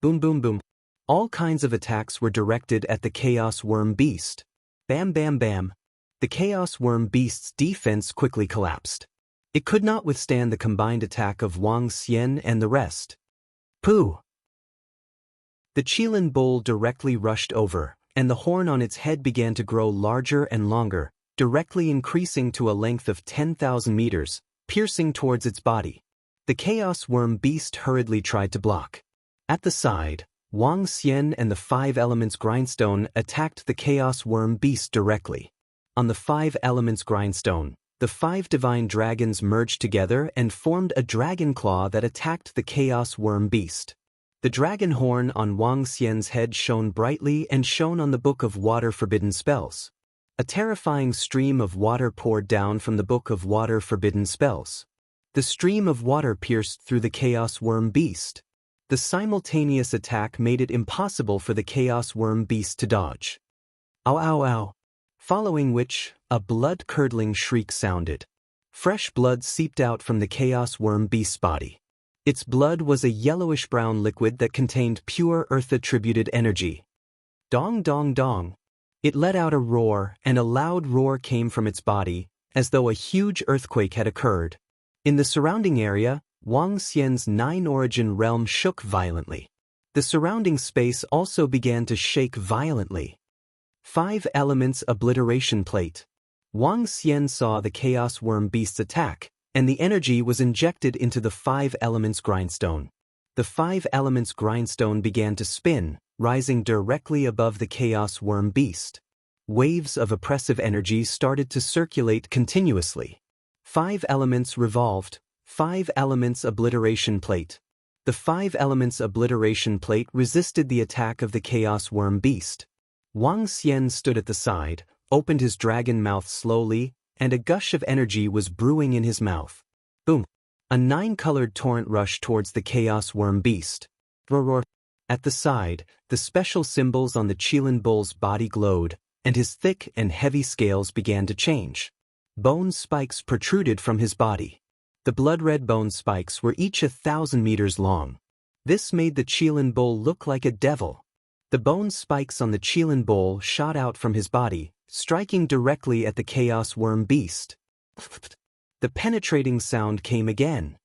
Boom, boom, boom. All kinds of attacks were directed at the chaos worm beast. Bam, bam, bam. The chaos worm beast's defense quickly collapsed. It could not withstand the combined attack of Wang Xian and the rest. Pooh! The Qilin Bull directly rushed over, and the horn on its head began to grow larger and longer, directly increasing to a length of 10,000 meters, piercing towards its body. The chaos worm beast hurriedly tried to block. At the side, Wang Xian and the 5 elements grindstone attacked the chaos worm beast directly. On the 5 elements grindstone, the 5 divine dragons merged together and formed a dragon claw that attacked the chaos worm beast. The dragon horn on Wang Xian's head shone brightly and shone on the book of water forbidden spells. A terrifying stream of water poured down from the book of water forbidden spells. The stream of water pierced through the chaos worm beast. The simultaneous attack made it impossible for the chaos worm beast to dodge. Ow, ow, ow. Following which, a blood-curdling shriek sounded. Fresh blood seeped out from the chaos worm beast's body. Its blood was a yellowish-brown liquid that contained pure Earth-attributed energy. Dong dong dong. It let out a roar, and a loud roar came from its body, as though a huge earthquake had occurred. In the surrounding area, Wang Xian's 9-origin realm shook violently. The surrounding space also began to shake violently. 5 Elements Obliteration Plate. Wang Xian saw the Chaos Worm Beast's attack, and the energy was injected into the 5 Elements Grindstone. The 5 Elements Grindstone began to spin, rising directly above the Chaos Worm Beast. Waves of oppressive energy started to circulate continuously. 5 elements revolved. 5 Elements Obliteration Plate. The 5 Elements Obliteration Plate resisted the attack of the Chaos Worm Beast. Wang Xian stood at the side, opened his dragon mouth slowly, and a gush of energy was brewing in his mouth. Boom! A 9-colored torrent rushed towards the Chaos Worm Beast. Roar! At the side, the special symbols on the Qilin bull's body glowed, and his thick and heavy scales began to change. Bone spikes protruded from his body. The blood-red bone spikes were each 1,000 meters long. This made the Qilin bull look like a devil. The bone spikes on the Qilin bull shot out from his body, striking directly at the Chaos Worm Beast. The penetrating sound came again.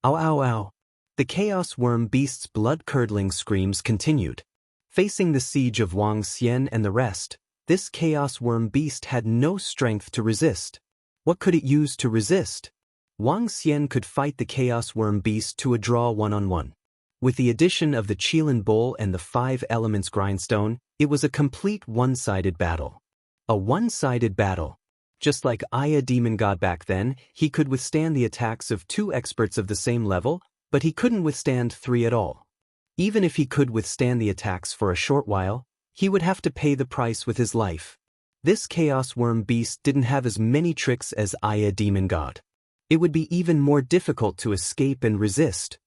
Ow ow ow. The Chaos Worm Beast's blood-curdling screams continued. Facing the siege of Wang Xian and the rest, this Chaos Worm Beast had no strength to resist. What could it use to resist? Wang Xian could fight the Chaos Worm Beast to a draw one-on-one. With the addition of the Qilin Bull and the 5 Elements Grindstone, it was a complete one-sided battle. A one-sided battle. Just like Aya Demon God back then, he could withstand the attacks of 2 experts of the same level, but he couldn't withstand 3 at all. Even if he could withstand the attacks for a short while, he would have to pay the price with his life. This Chaos Worm Beast didn't have as many tricks as Aya Demon God. It would be even more difficult to escape and resist.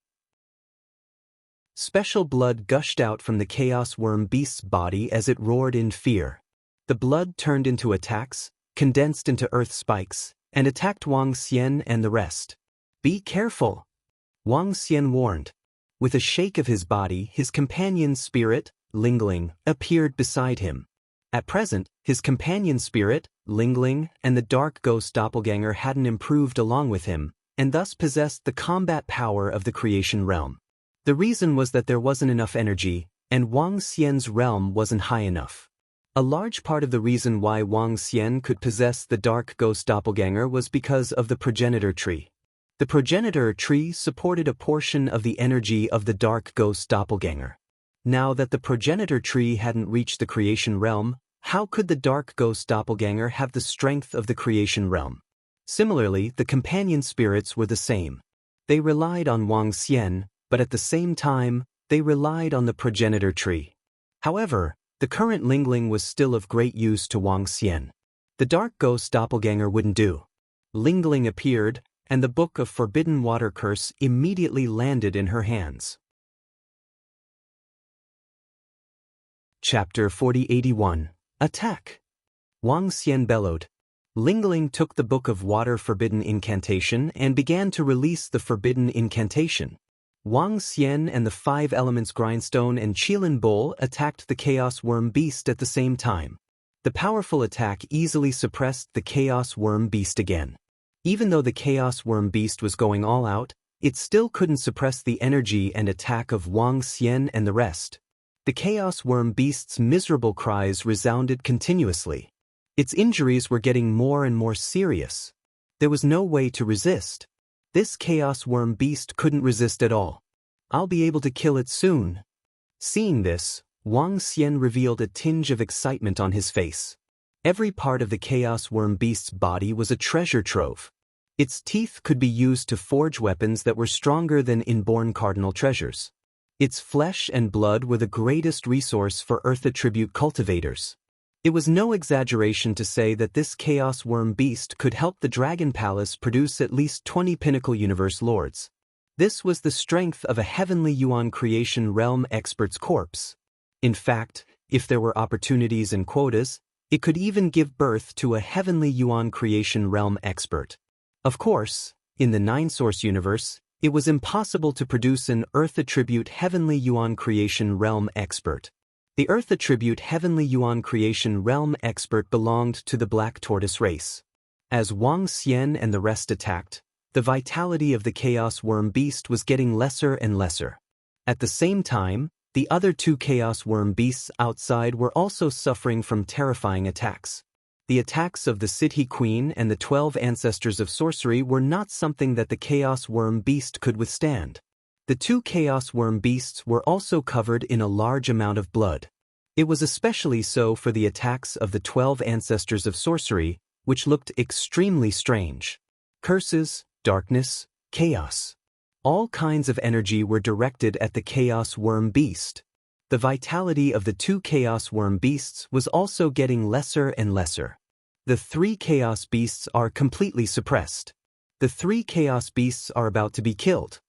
Special blood gushed out from the Chaos Worm Beast's body as it roared in fear. The blood turned into attacks, condensed into earth spikes, and attacked Wang Xian and the rest. Be careful, Wang Xian warned. With a shake of his body, his companion's spirit, Lingling, appeared beside him. At present, his companion spirit, Lingling, and the dark ghost doppelganger hadn't improved along with him, and thus possessed the combat power of the creation realm. The reason was that there wasn't enough energy, and Wang Xian's realm wasn't high enough. A large part of the reason why Wang Xian could possess the dark ghost doppelganger was because of the progenitor tree. The progenitor tree supported a portion of the energy of the dark ghost doppelganger. Now that the progenitor tree hadn't reached the creation realm, how could the dark ghost doppelganger have the strength of the creation realm? Similarly, the companion spirits were the same. They relied on Wang Xian, but at the same time, they relied on the progenitor tree. However, the current Lingling was still of great use to Wang Xian. The dark ghost doppelganger wouldn't do. Lingling appeared, and the Book of Forbidden Water Curse immediately landed in her hands. Chapter 4081. Attack! Wang Xian bellowed. Lingling took the Book of Water Forbidden Incantation and began to release the Forbidden Incantation. Wang Xian and the 5 Elements Grindstone and Qilin Bull attacked the Chaos Worm Beast at the same time. The powerful attack easily suppressed the Chaos Worm Beast again. Even though the Chaos Worm Beast was going all out, it still couldn't suppress the energy and attack of Wang Xian and the rest. The Chaos Worm Beast's miserable cries resounded continuously. Its injuries were getting more and more serious. There was no way to resist. This Chaos Worm Beast couldn't resist at all. I'll be able to kill it soon. Seeing this, Wang Xian revealed a tinge of excitement on his face. Every part of the Chaos Worm Beast's body was a treasure trove. Its teeth could be used to forge weapons that were stronger than inborn cardinal treasures. Its flesh and blood were the greatest resource for Earth attribute cultivators. It was no exaggeration to say that this Chaos Worm Beast could help the Dragon Palace produce at least 20 Pinnacle Universe Lords. This was the strength of a Heavenly Yuan Creation Realm Expert's corpse. In fact, if there were opportunities and quotas, it could even give birth to a Heavenly Yuan Creation Realm Expert. Of course, in the 9-Source universe, It was impossible to produce an Earth Attribute Heavenly Yuan Creation Realm expert. The Earth Attribute Heavenly Yuan Creation Realm expert belonged to the Black Tortoise race. As Wang Xian and the rest attacked, the vitality of the Chaos Worm Beast was getting lesser and lesser. At the same time, the other two Chaos Worm Beasts outside were also suffering from terrifying attacks. The attacks of the Siddhi Queen and the 12 Ancestors of Sorcery were not something that the Chaos Worm Beast could withstand. The two Chaos Worm Beasts were also covered in a large amount of blood. It was especially so for the attacks of the 12 Ancestors of Sorcery, which looked extremely strange. Curses, darkness, chaos. All kinds of energy were directed at the Chaos Worm Beast. The vitality of the two Chaos Worm Beasts was also getting lesser and lesser. The three Chaos Beasts are completely suppressed. The three Chaos Beasts are about to be killed.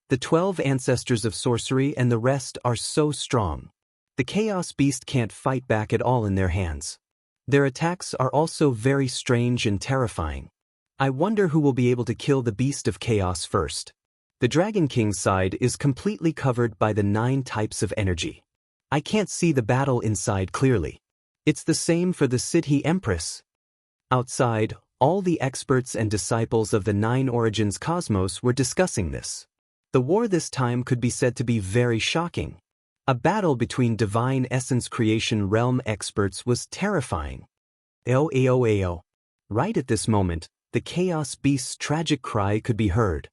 The 12 Ancestors of Sorcery and the rest are so strong. The Chaos Beast can't fight back at all in their hands. Their attacks are also very strange and terrifying. I wonder who will be able to kill the Beast of Chaos first. The Dragon King's side is completely covered by the 9 types of energy. I can't see the battle inside clearly. It's the same for the Siddhi Empress. Outside, all the experts and disciples of the 9 Origins Cosmos were discussing this. The war this time could be said to be very shocking. A battle between Divine Essence Creation Realm experts was terrifying. Ao. Right at this moment, the Chaos Beast's tragic cry could be heard.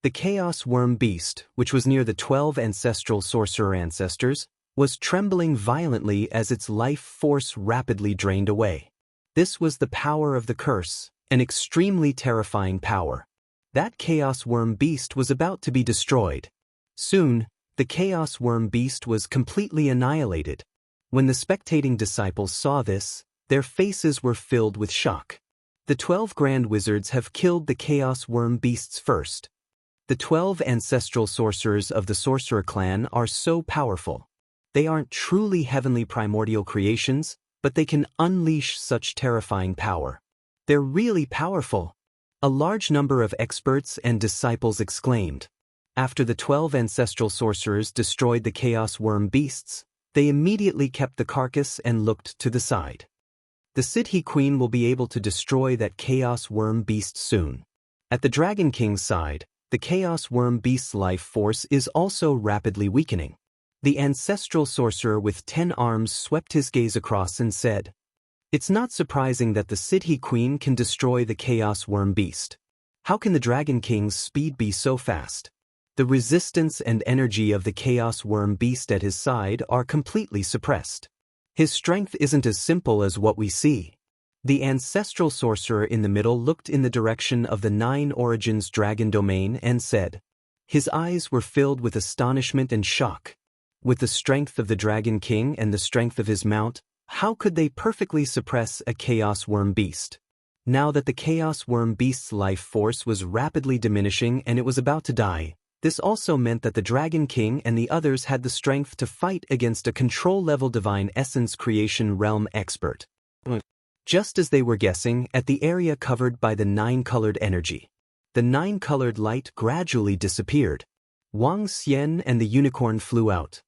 The Chaos Worm Beast, which was near the 12 ancestral sorcerer ancestors, was trembling violently as its life force rapidly drained away. This was the power of the curse, an extremely terrifying power. That Chaos Worm Beast was about to be destroyed. Soon, the Chaos Worm Beast was completely annihilated. When the spectating disciples saw this, their faces were filled with shock. The 12 Grand Wizards have killed the Chaos Worm Beasts first. The 12 ancestral sorcerers of the Sorcerer Clan are so powerful. They aren't truly heavenly primordial creations, but they can unleash such terrifying power. They're really powerful. A large number of experts and disciples exclaimed. After the 12 ancestral sorcerers destroyed the Chaos Worm Beasts, they immediately kept the carcass and looked to the side. The Siddhi Queen will be able to destroy that Chaos Worm Beast soon. At the Dragon King's side, the Chaos Worm Beast's life force is also rapidly weakening. The ancestral sorcerer with 10 arms swept his gaze across and said, "It's not surprising that the Siddhi Queen can destroy the Chaos Worm Beast. How can the Dragon King's speed be so fast?" The resistance and energy of the Chaos Worm Beast at his side are completely suppressed. His strength isn't as simple as what we see. The ancestral sorcerer in the middle looked in the direction of the 9 Origins Dragon Domain and said. His eyes were filled with astonishment and shock. With the strength of the Dragon King and the strength of his mount, how could they perfectly suppress a Chaos Worm Beast? Now that the Chaos Worm Beast's life force was rapidly diminishing and it was about to die, this also meant that the Dragon King and the others had the strength to fight against a control-level Divine Essence Creation Realm expert. Just as they were guessing, at the area covered by the 9-colored energy, the 9-colored light gradually disappeared. Wang Xian and the unicorn flew out.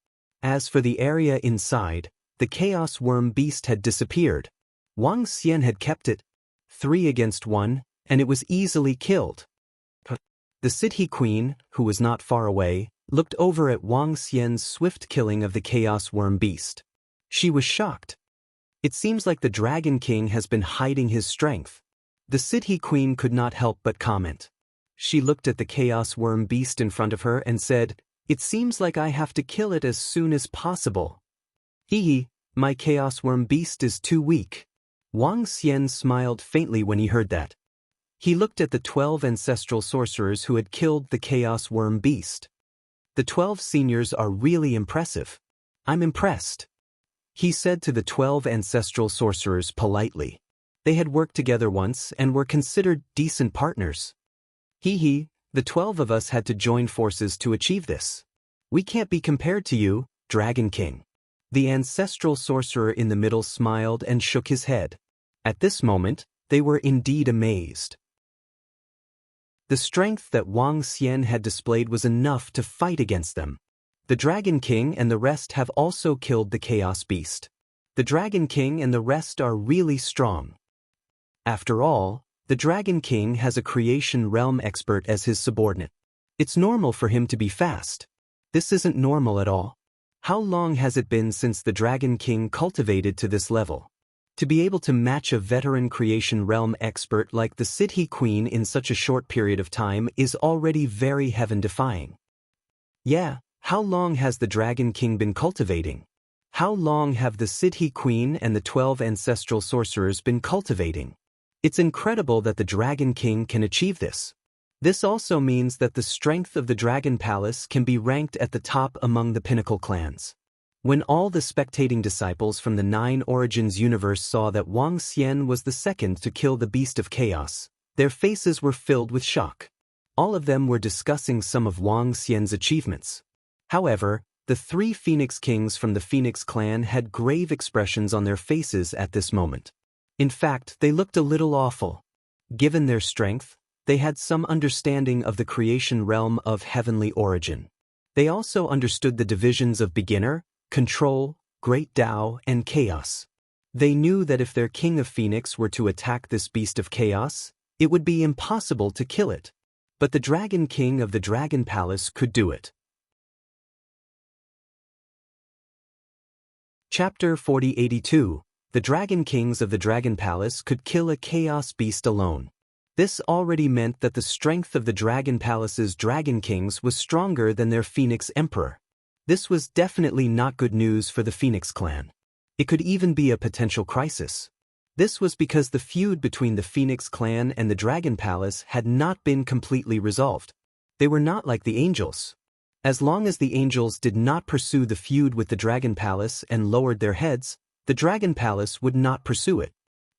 As for the area inside, the Chaos Worm Beast had disappeared. Wang Xian had kept it, 3 against 1, and it was easily killed. The Siddhi Queen, who was not far away, looked over at Wang Xian's swift killing of the Chaos Worm Beast. She was shocked. It seems like the Dragon King has been hiding his strength. The Siddhi Queen could not help but comment. She looked at the Chaos Worm Beast in front of her and said, "It seems like I have to kill it as soon as possible." My Chaos Worm Beast is too weak." Wang Xian smiled faintly when he heard that. He looked at the 12 ancestral sorcerers who had killed the Chaos Worm Beast. The 12 seniors are really impressive. I'm impressed. He said to the 12 ancestral sorcerers politely. They had worked together once and were considered decent partners. The 12 of us had to join forces to achieve this. We can't be compared to you, Dragon King. The ancestral sorcerer in the middle smiled and shook his head. At this moment, they were indeed amazed. The strength that Wang Xian had displayed was enough to fight against them. The Dragon King and the rest have also killed the Chaos Beast. The Dragon King and the rest are really strong. After all, the Dragon King has a creation realm expert as his subordinate. It's normal for him to be fast. This isn't normal at all. How long has it been since the Dragon King cultivated to this level? To be able to match a veteran creation realm expert like the City Queen in such a short period of time is already very heaven-defying. Yeah, how long has the Dragon King been cultivating? How long have the City Queen and the 12 ancestral sorcerers been cultivating? It's incredible that the Dragon King can achieve this. This also means that the strength of the Dragon Palace can be ranked at the top among the pinnacle clans. When all the spectating disciples from the 9 Origins universe saw that Wang Xian was the second to kill the Beast of Chaos, their faces were filled with shock. All of them were discussing some of Wang Xian's achievements. However, the 3 Phoenix Kings from the Phoenix clan had grave expressions on their faces at this moment. In fact, they looked a little awful. Given their strength, they had some understanding of the creation realm of heavenly origin. They also understood the divisions of beginner, control, great Tao, and chaos. They knew that if their King of Phoenix were to attack this Beast of Chaos, it would be impossible to kill it. But the Dragon King of the Dragon Palace could do it. Chapter 4082. The Dragon Kings of the Dragon Palace could kill a Chaos Beast alone. This already meant that the strength of the Dragon Palace's Dragon Kings was stronger than their Phoenix Emperor. This was definitely not good news for the Phoenix clan. It could even be a potential crisis. This was because the feud between the Phoenix clan and the Dragon Palace had not been completely resolved. They were not like the Angels. As long as the Angels did not pursue the feud with the Dragon Palace and lowered their heads, the Dragon Palace would not pursue it.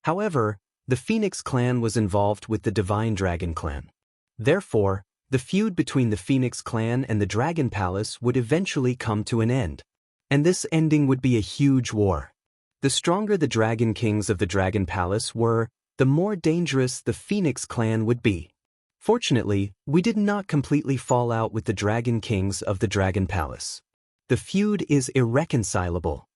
However, the Phoenix clan was involved with the Divine Dragon clan. Therefore, the feud between the Phoenix clan and the Dragon Palace would eventually come to an end. And this ending would be a huge war. The stronger the Dragon Kings of the Dragon Palace were, the more dangerous the Phoenix clan would be. Fortunately, we did not completely fall out with the Dragon Kings of the Dragon Palace. The feud is irreconcilable.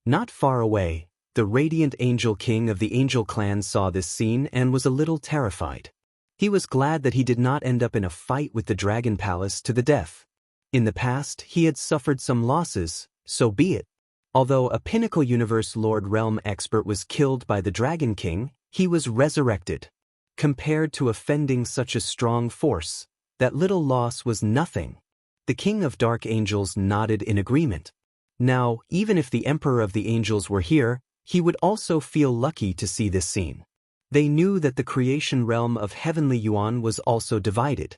Not far away, the Radiant Angel King of the Angel clan saw this scene and was a little terrified. He was glad that he did not end up in a fight with the Dragon Palace to the death. In the past, he had suffered some losses, so be it. Although a Pinnacle Universe Lord Realm expert was killed by the Dragon King, he was resurrected. Compared to offending such a strong force, that little loss was nothing. The King of Dark Angels nodded in agreement. Now, even if the Emperor of the Angels were here, he would also feel lucky to see this scene. They knew that the creation realm of Heavenly Yuan was also divided.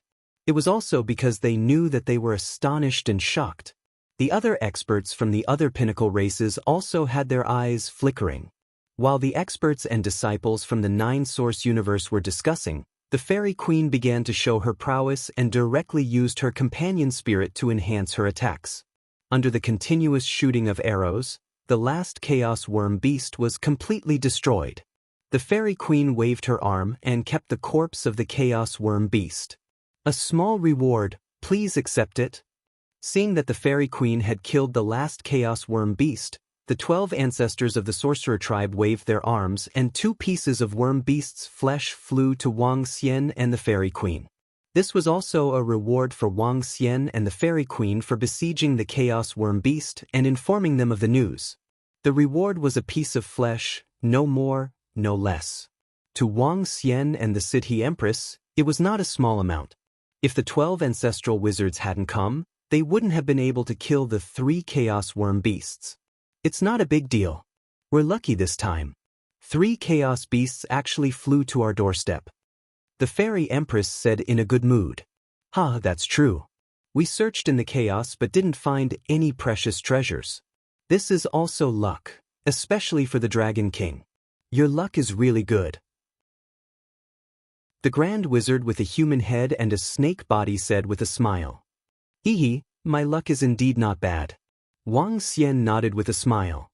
It was also because they knew that they were astonished and shocked. The other experts from the other pinnacle races also had their eyes flickering. While the experts and disciples from the 9-source universe were discussing, the Fairy Queen began to show her prowess and directly used her companion spirit to enhance her attacks. Under the continuous shooting of arrows, the last Chaos Worm Beast was completely destroyed. The Fairy Queen waved her arm and kept the corpse of the Chaos Worm Beast. A small reward, please accept it. Seeing that the Fairy Queen had killed the last Chaos Worm Beast, the 12 ancestors of the Sorcerer tribe waved their arms and 2 pieces of Worm Beast's flesh flew to Wang Xian and the Fairy Queen. This was also a reward for Wang Xian and the Fairy Queen for besieging the Chaos Worm Beast and informing them of the news. The reward was a piece of flesh, no more, no less. To Wang Xian and the City Empress, it was not a small amount. If the 12 ancestral wizards hadn't come, they wouldn't have been able to kill the 3 Chaos Worm Beasts. It's not a big deal. We're lucky this time. 3 Chaos Beasts actually flew to our doorstep. The Fairy Empress said in a good mood. That's true. We searched in the chaos but didn't find any precious treasures. This is also luck, especially for the Dragon King. Your luck is really good. The Grand Wizard with a human head and a snake body said with a smile. My luck is indeed not bad. Wang Xian nodded with a smile.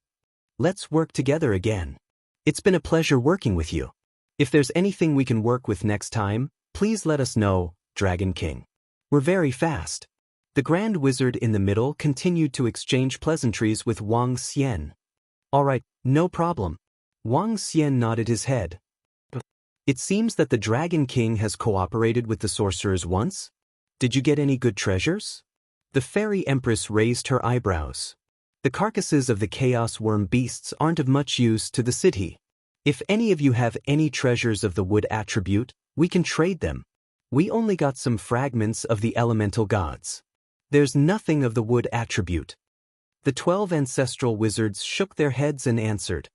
Let's work together again. It's been a pleasure working with you. If there's anything we can work with next time, please let us know. Dragon King. We're very fast. The Grand Wizard in the middle continued to exchange pleasantries with Wang Xian. All right, no problem. Wang Xian nodded his head. It seems that the Dragon King has cooperated with the sorcerers once? Did you get any good treasures? The Fairy Empress raised her eyebrows. The carcasses of the Chaos Worm beasts aren't of much use to the city. If any of you have any treasures of the wood attribute, we can trade them. We only got some fragments of the elemental gods. There's nothing of the wood attribute. The 12 ancestral wizards shook their heads and answered.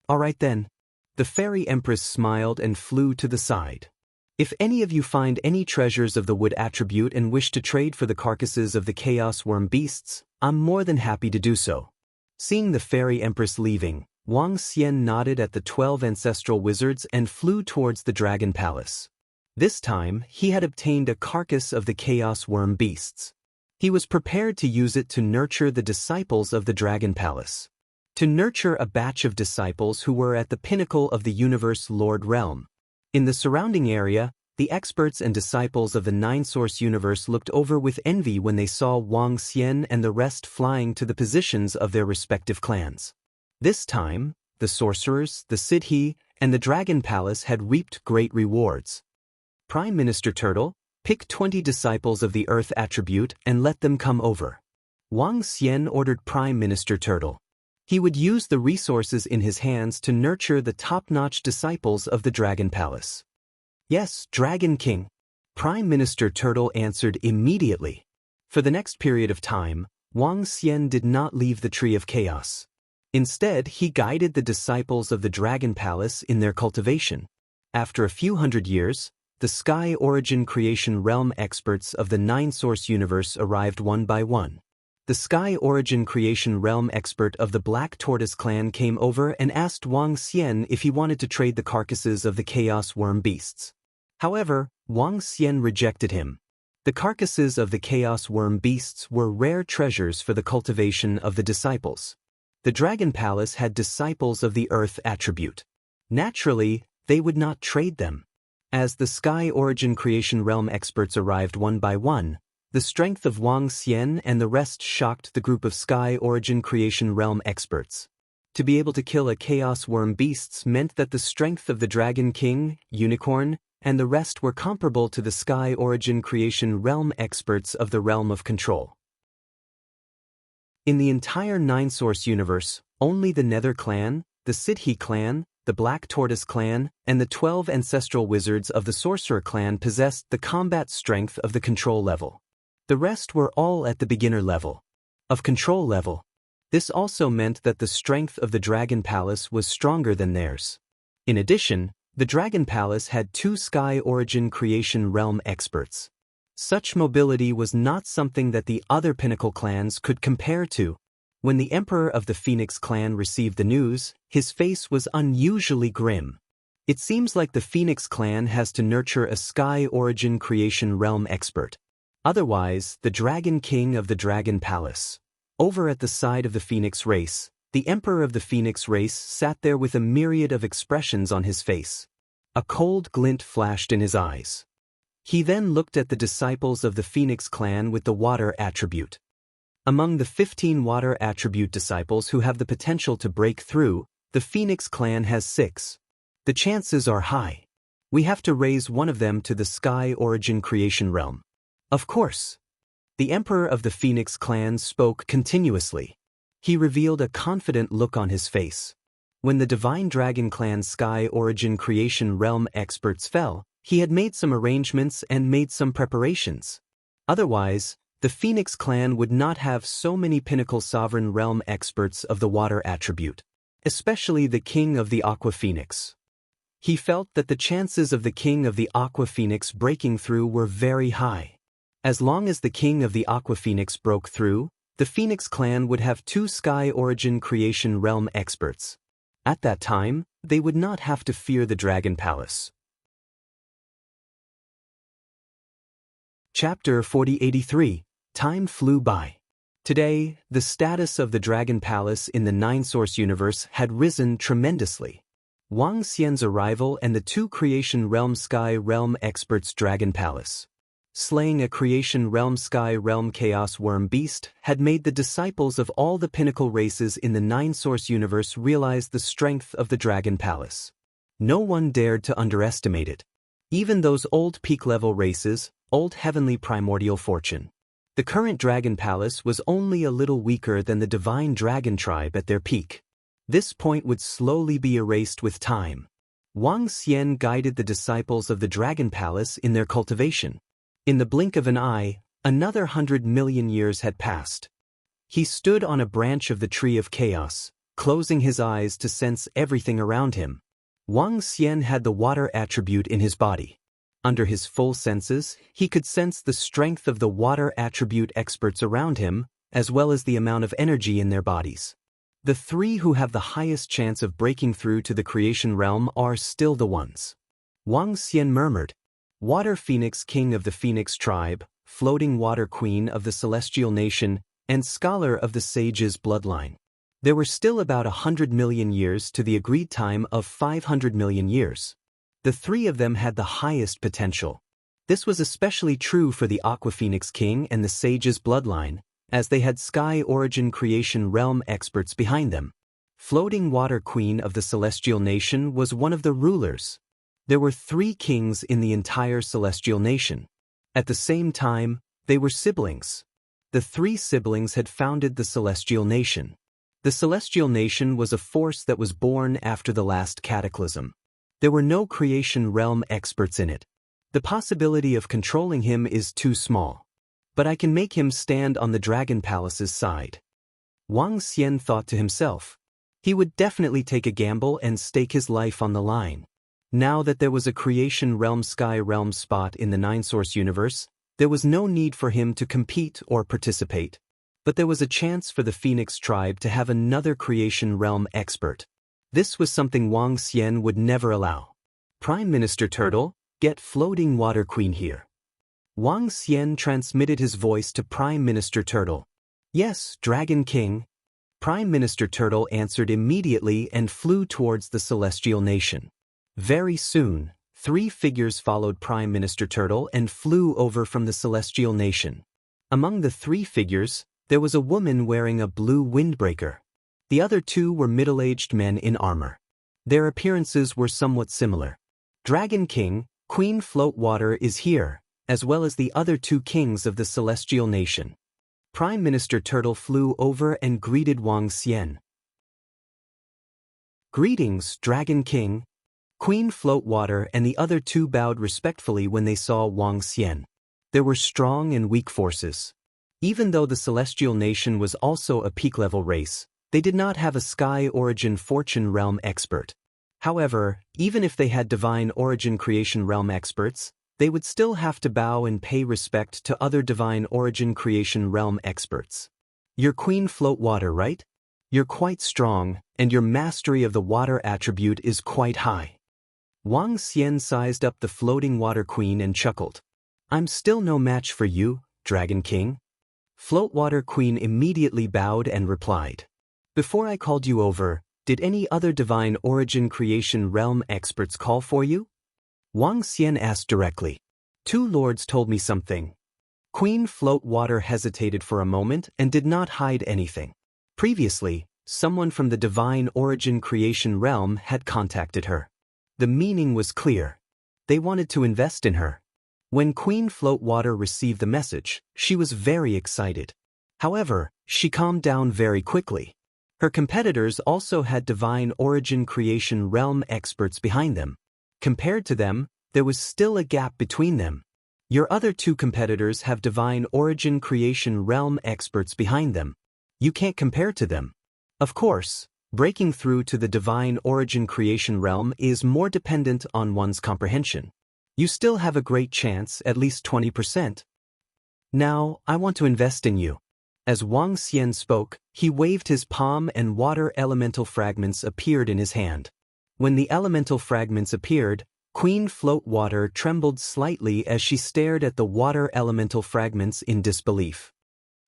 All right then. The Fairy Empress smiled and flew to the side. If any of you find any treasures of the wood attribute and wish to trade for the carcasses of the Chaos Worm beasts, I'm more than happy to do so. Seeing the Fairy Empress leaving, Wang Xian nodded at the 12 ancestral wizards and flew towards the Dragon Palace. This time, he had obtained a carcass of the Chaos Worm beasts. He was prepared to use it to nurture the disciples of the Dragon Palace. To nurture a batch of disciples who were at the pinnacle of the universe Lord Realm. In the surrounding area, the experts and disciples of the Nine-Source universe looked over with envy when they saw Wang Xian and the rest flying to the positions of their respective clans. This time, the sorcerers, the Sidhe, and the Dragon Palace had reaped great rewards. Prime Minister Turtle, pick 20 disciples of the Earth attribute and let them come over. Wang Xian ordered Prime Minister Turtle. He would use the resources in his hands to nurture the top-notch disciples of the Dragon Palace. Yes, Dragon King. Prime Minister Turtle answered immediately. For the next period of time, Wang Xian did not leave the Tree of Chaos. Instead, he guided the disciples of the Dragon Palace in their cultivation. After a few hundred years, the Sky Origin Creation Realm experts of the Nine-Source universe arrived one by one. The Sky Origin Creation Realm expert of the Black Tortoise clan came over and asked Wang Xian if he wanted to trade the carcasses of the Chaos Worm beasts. However, Wang Xian rejected him. The carcasses of the Chaos Worm beasts were rare treasures for the cultivation of the disciples. The Dragon Palace had disciples of the Earth attribute. Naturally, they would not trade them. As the Sky Origin Creation Realm experts arrived one by one, the strength of Wang Xian and the rest shocked the group of Sky Origin Creation Realm experts. To be able to kill a Chaos Worm beasts meant that the strength of the Dragon King, Unicorn, and the rest were comparable to the Sky Origin Creation Realm experts of the Realm of Control. In the entire Nine-Source universe, only the Nether clan, the Sidhe clan, the Black Tortoise clan, and the 12 ancestral wizards of the Sorcerer clan possessed the combat strength of the control level. The rest were all at the beginner level. Of control level. This also meant that the strength of the Dragon Palace was stronger than theirs. In addition, the Dragon Palace had 2 Sky Origin Creation Realm experts. Such mobility was not something that the other Pinnacle clans could compare to. When the Emperor of the Phoenix clan received the news, his face was unusually grim. It seems like the Phoenix clan has to nurture a Sky Origin Creation Realm expert. Otherwise, the Dragon King of the Dragon Palace. Over at the side of the Phoenix race, the Emperor of the Phoenix race sat there with a myriad of expressions on his face. A cold glint flashed in his eyes. He then looked at the disciples of the Phoenix clan with the water attribute. Among the 15 water attribute disciples who have the potential to break through, the Phoenix clan has 6. The chances are high. We have to raise one of them to the Sky Origin Creation Realm. Of course. The Emperor of the Phoenix clan spoke continuously. He revealed a confident look on his face. When the Divine Dragon clan Sky Origin Creation Realm experts fell, he had made some arrangements and made some preparations. Otherwise, the Phoenix clan would not have so many Pinnacle Sovereign Realm experts of the water attribute, especially the King of the Aqua Phoenix. He felt that the chances of the King of the Aqua Phoenix breaking through were very high. As long as the King of the Aqua Phoenix broke through, the Phoenix clan would have 2 Sky Origin Creation Realm experts. At that time, they would not have to fear the Dragon Palace. Chapter 4083. Time flew by. Today, the status of the Dragon Palace in the Nine-Source universe had risen tremendously. Wang Xian's arrival and the 2 Creation Realm Sky Realm experts' Dragon Palace. slaying a creation realm sky realm chaos worm beast, had made the disciples of all the pinnacle races in the nine-source universe realize the strength of the Dragon Palace. No one dared to underestimate it. Even those old peak-level races, old heavenly primordial fortune. The current Dragon Palace was only a little weaker than the divine dragon tribe at their peak. This point would slowly be erased with time. Wang Xian guided the disciples of the Dragon Palace in their cultivation. In the blink of an eye, another 100 million years had passed. He stood on a branch of the Tree of Chaos, closing his eyes to sense everything around him. Wang Xian had the water attribute in his body. Under his full senses, he could sense the strength of the water attribute experts around him, as well as the amount of energy in their bodies. The three who have the highest chance of breaking through to the creation realm are still the ones. Wang Xian murmured, Water Phoenix King of the Phoenix Tribe, Floating Water Queen of the Celestial Nation, and Scholar of the Sage's Bloodline. There were still about 100 million years to the agreed time of 500 million years. The three of them had the highest potential. This was especially true for the Aqua Phoenix King and the Sage's Bloodline, as they had Sky Origin Creation Realm experts behind them. Floating Water Queen of the Celestial Nation was one of the rulers. There were 3 kings in the entire Celestial Nation. At the same time, they were siblings. The 3 siblings had founded the Celestial Nation. The Celestial Nation was a force that was born after the last cataclysm. There were no creation realm experts in it. The possibility of controlling him is too small. But I can make him stand on the Dragon Palace's side. Wang Xian thought to himself. He would definitely take a gamble and stake his life on the line. Now that there was a creation realm sky realm spot in the nine-source universe, there was no need for him to compete or participate. But there was a chance for the Phoenix tribe to have another creation realm expert. This was something Wang Xian would never allow. Prime Minister Turtle, get Floating Water Queen here. Wang Xian transmitted his voice to Prime Minister Turtle. Yes, Dragon King. Prime Minister Turtle answered immediately and flew towards the Celestial Nation. Very soon, 3 figures followed Prime Minister Turtle and flew over from the Celestial Nation. Among the 3 figures, there was a woman wearing a blue windbreaker. The other 2 were middle-aged men in armor. Their appearances were somewhat similar. Dragon King, Queen Floatwater is here, as well as the other 2 kings of the Celestial Nation. Prime Minister Turtle flew over and greeted Wang Xian. Greetings, Dragon King. Queen Floatwater and the other 2 bowed respectfully when they saw Wang Xian. There were strong and weak forces. Even though the Celestial Nation was also a peak-level race, they did not have a Sky Origin Fortune Realm expert. However, even if they had Divine Origin Creation Realm experts, they would still have to bow and pay respect to other Divine Origin Creation Realm experts. You're Queen Floatwater, right? You're quite strong, and your mastery of the water attribute is quite high. Wang Xian sized up the Floating Water Queen and chuckled. I'm still no match for you, Dragon King. Floatwater Queen immediately bowed and replied. Before I called you over, did any other Divine Origin Creation Realm experts call for you? Wang Xian asked directly. 2 lords told me something. Queen Floatwater hesitated for a moment and did not hide anything. Previously, someone from the Divine Origin Creation Realm had contacted her. The meaning was clear. They wanted to invest in her. When Queen Floatwater received the message, she was very excited. However, she calmed down very quickly. Her competitors also had Divine Origin Creation Realm experts behind them. Compared to them, there was still a gap between them. Your other 2 competitors have Divine Origin Creation Realm experts behind them. You can't compare to them. Of course, breaking through to the Divine Origin Creation Realm is more dependent on one's comprehension. You still have a great chance, at least 20%. Now, I want to invest in you. As Wang Xian spoke, he waved his palm and water elemental fragments appeared in his hand. When the elemental fragments appeared, Queen Floatwater trembled slightly as she stared at the water elemental fragments in disbelief.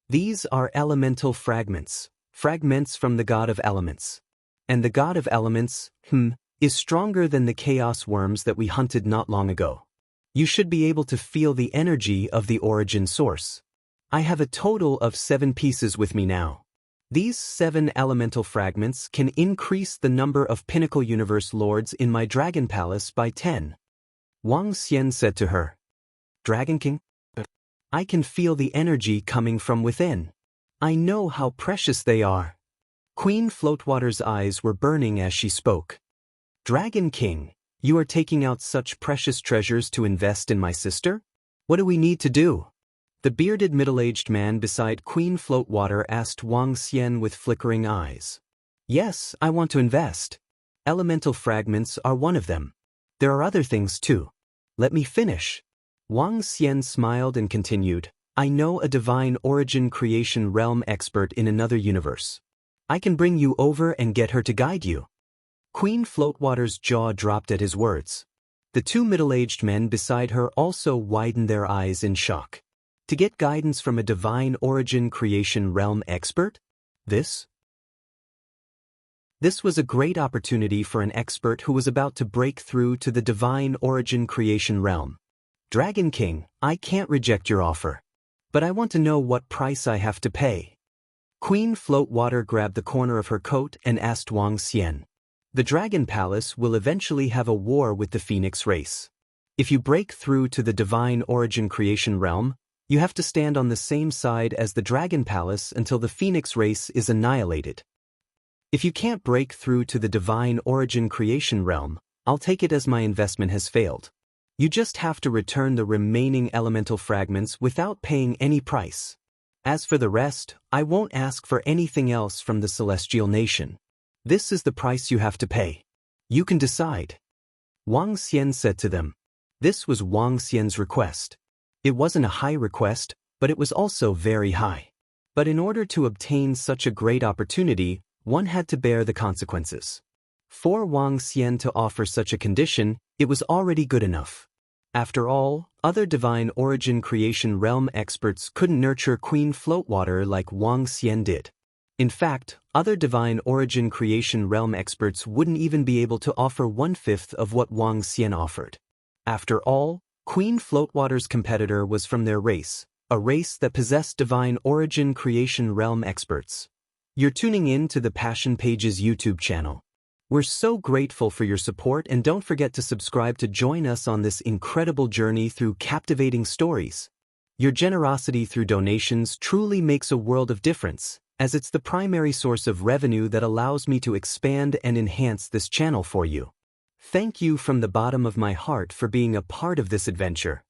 These are elemental fragments, fragments from the God of Elements. And the God of Elements, is stronger than the chaos worms that we hunted not long ago. You should be able to feel the energy of the origin source. I have a total of 7 pieces with me now. These 7 elemental fragments can increase the number of Pinnacle Universe Lords in my Dragon Palace by 10. Wang Xian said to her. Dragon King? I can feel the energy coming from within. I know how precious they are. Queen Floatwater's eyes were burning as she spoke. Dragon King, you are taking out such precious treasures to invest in my sister? What do we need to do? The bearded middle-aged man beside Queen Floatwater asked Wang Xian with flickering eyes. Yes, I want to invest. Elemental fragments are one of them. There are other things too. Let me finish. Wang Xian smiled and continued, I know a divine origin creation realm expert in another universe. I can bring you over and get her to guide you. Queen Floatwater's jaw dropped at his words. The 2 middle-aged men beside her also widened their eyes in shock. To get guidance from a divine origin creation realm expert? This was a great opportunity for an expert who was about to break through to the divine origin creation realm. Dragon King, I can't reject your offer. But I want to know what price I have to pay. Queen Floatwater grabbed the corner of her coat and asked Wang Xian. The Dragon Palace will eventually have a war with the Phoenix race. If you break through to the divine origin creation realm, you have to stand on the same side as the Dragon Palace until the Phoenix race is annihilated. If you can't break through to the divine origin creation realm, I'll take it as my investment has failed. You just have to return the remaining elemental fragments without paying any price. As for the rest, I won't ask for anything else from the Celestial Nation. This is the price you have to pay. You can decide. Wang Xian said to them. This was Wang Xian's request. It wasn't a high request, but it was also very high. But in order to obtain such a great opportunity, one had to bear the consequences. For Wang Xian to offer such a condition, it was already good enough. After all, other divine origin creation realm experts couldn't nurture Queen Floatwater like Wang Xian did. In fact, other divine origin creation realm experts wouldn't even be able to offer 1/5 of what Wang Xian offered. After all, Queen Floatwater's competitor was from their race, a race that possessed divine origin creation realm experts. You're tuning in to the Passion Pages YouTube channel. We're so grateful for your support, and don't forget to subscribe to join us on this incredible journey through captivating stories. Your generosity through donations truly makes a world of difference, as it's the primary source of revenue that allows me to expand and enhance this channel for you. Thank you from the bottom of my heart for being a part of this adventure.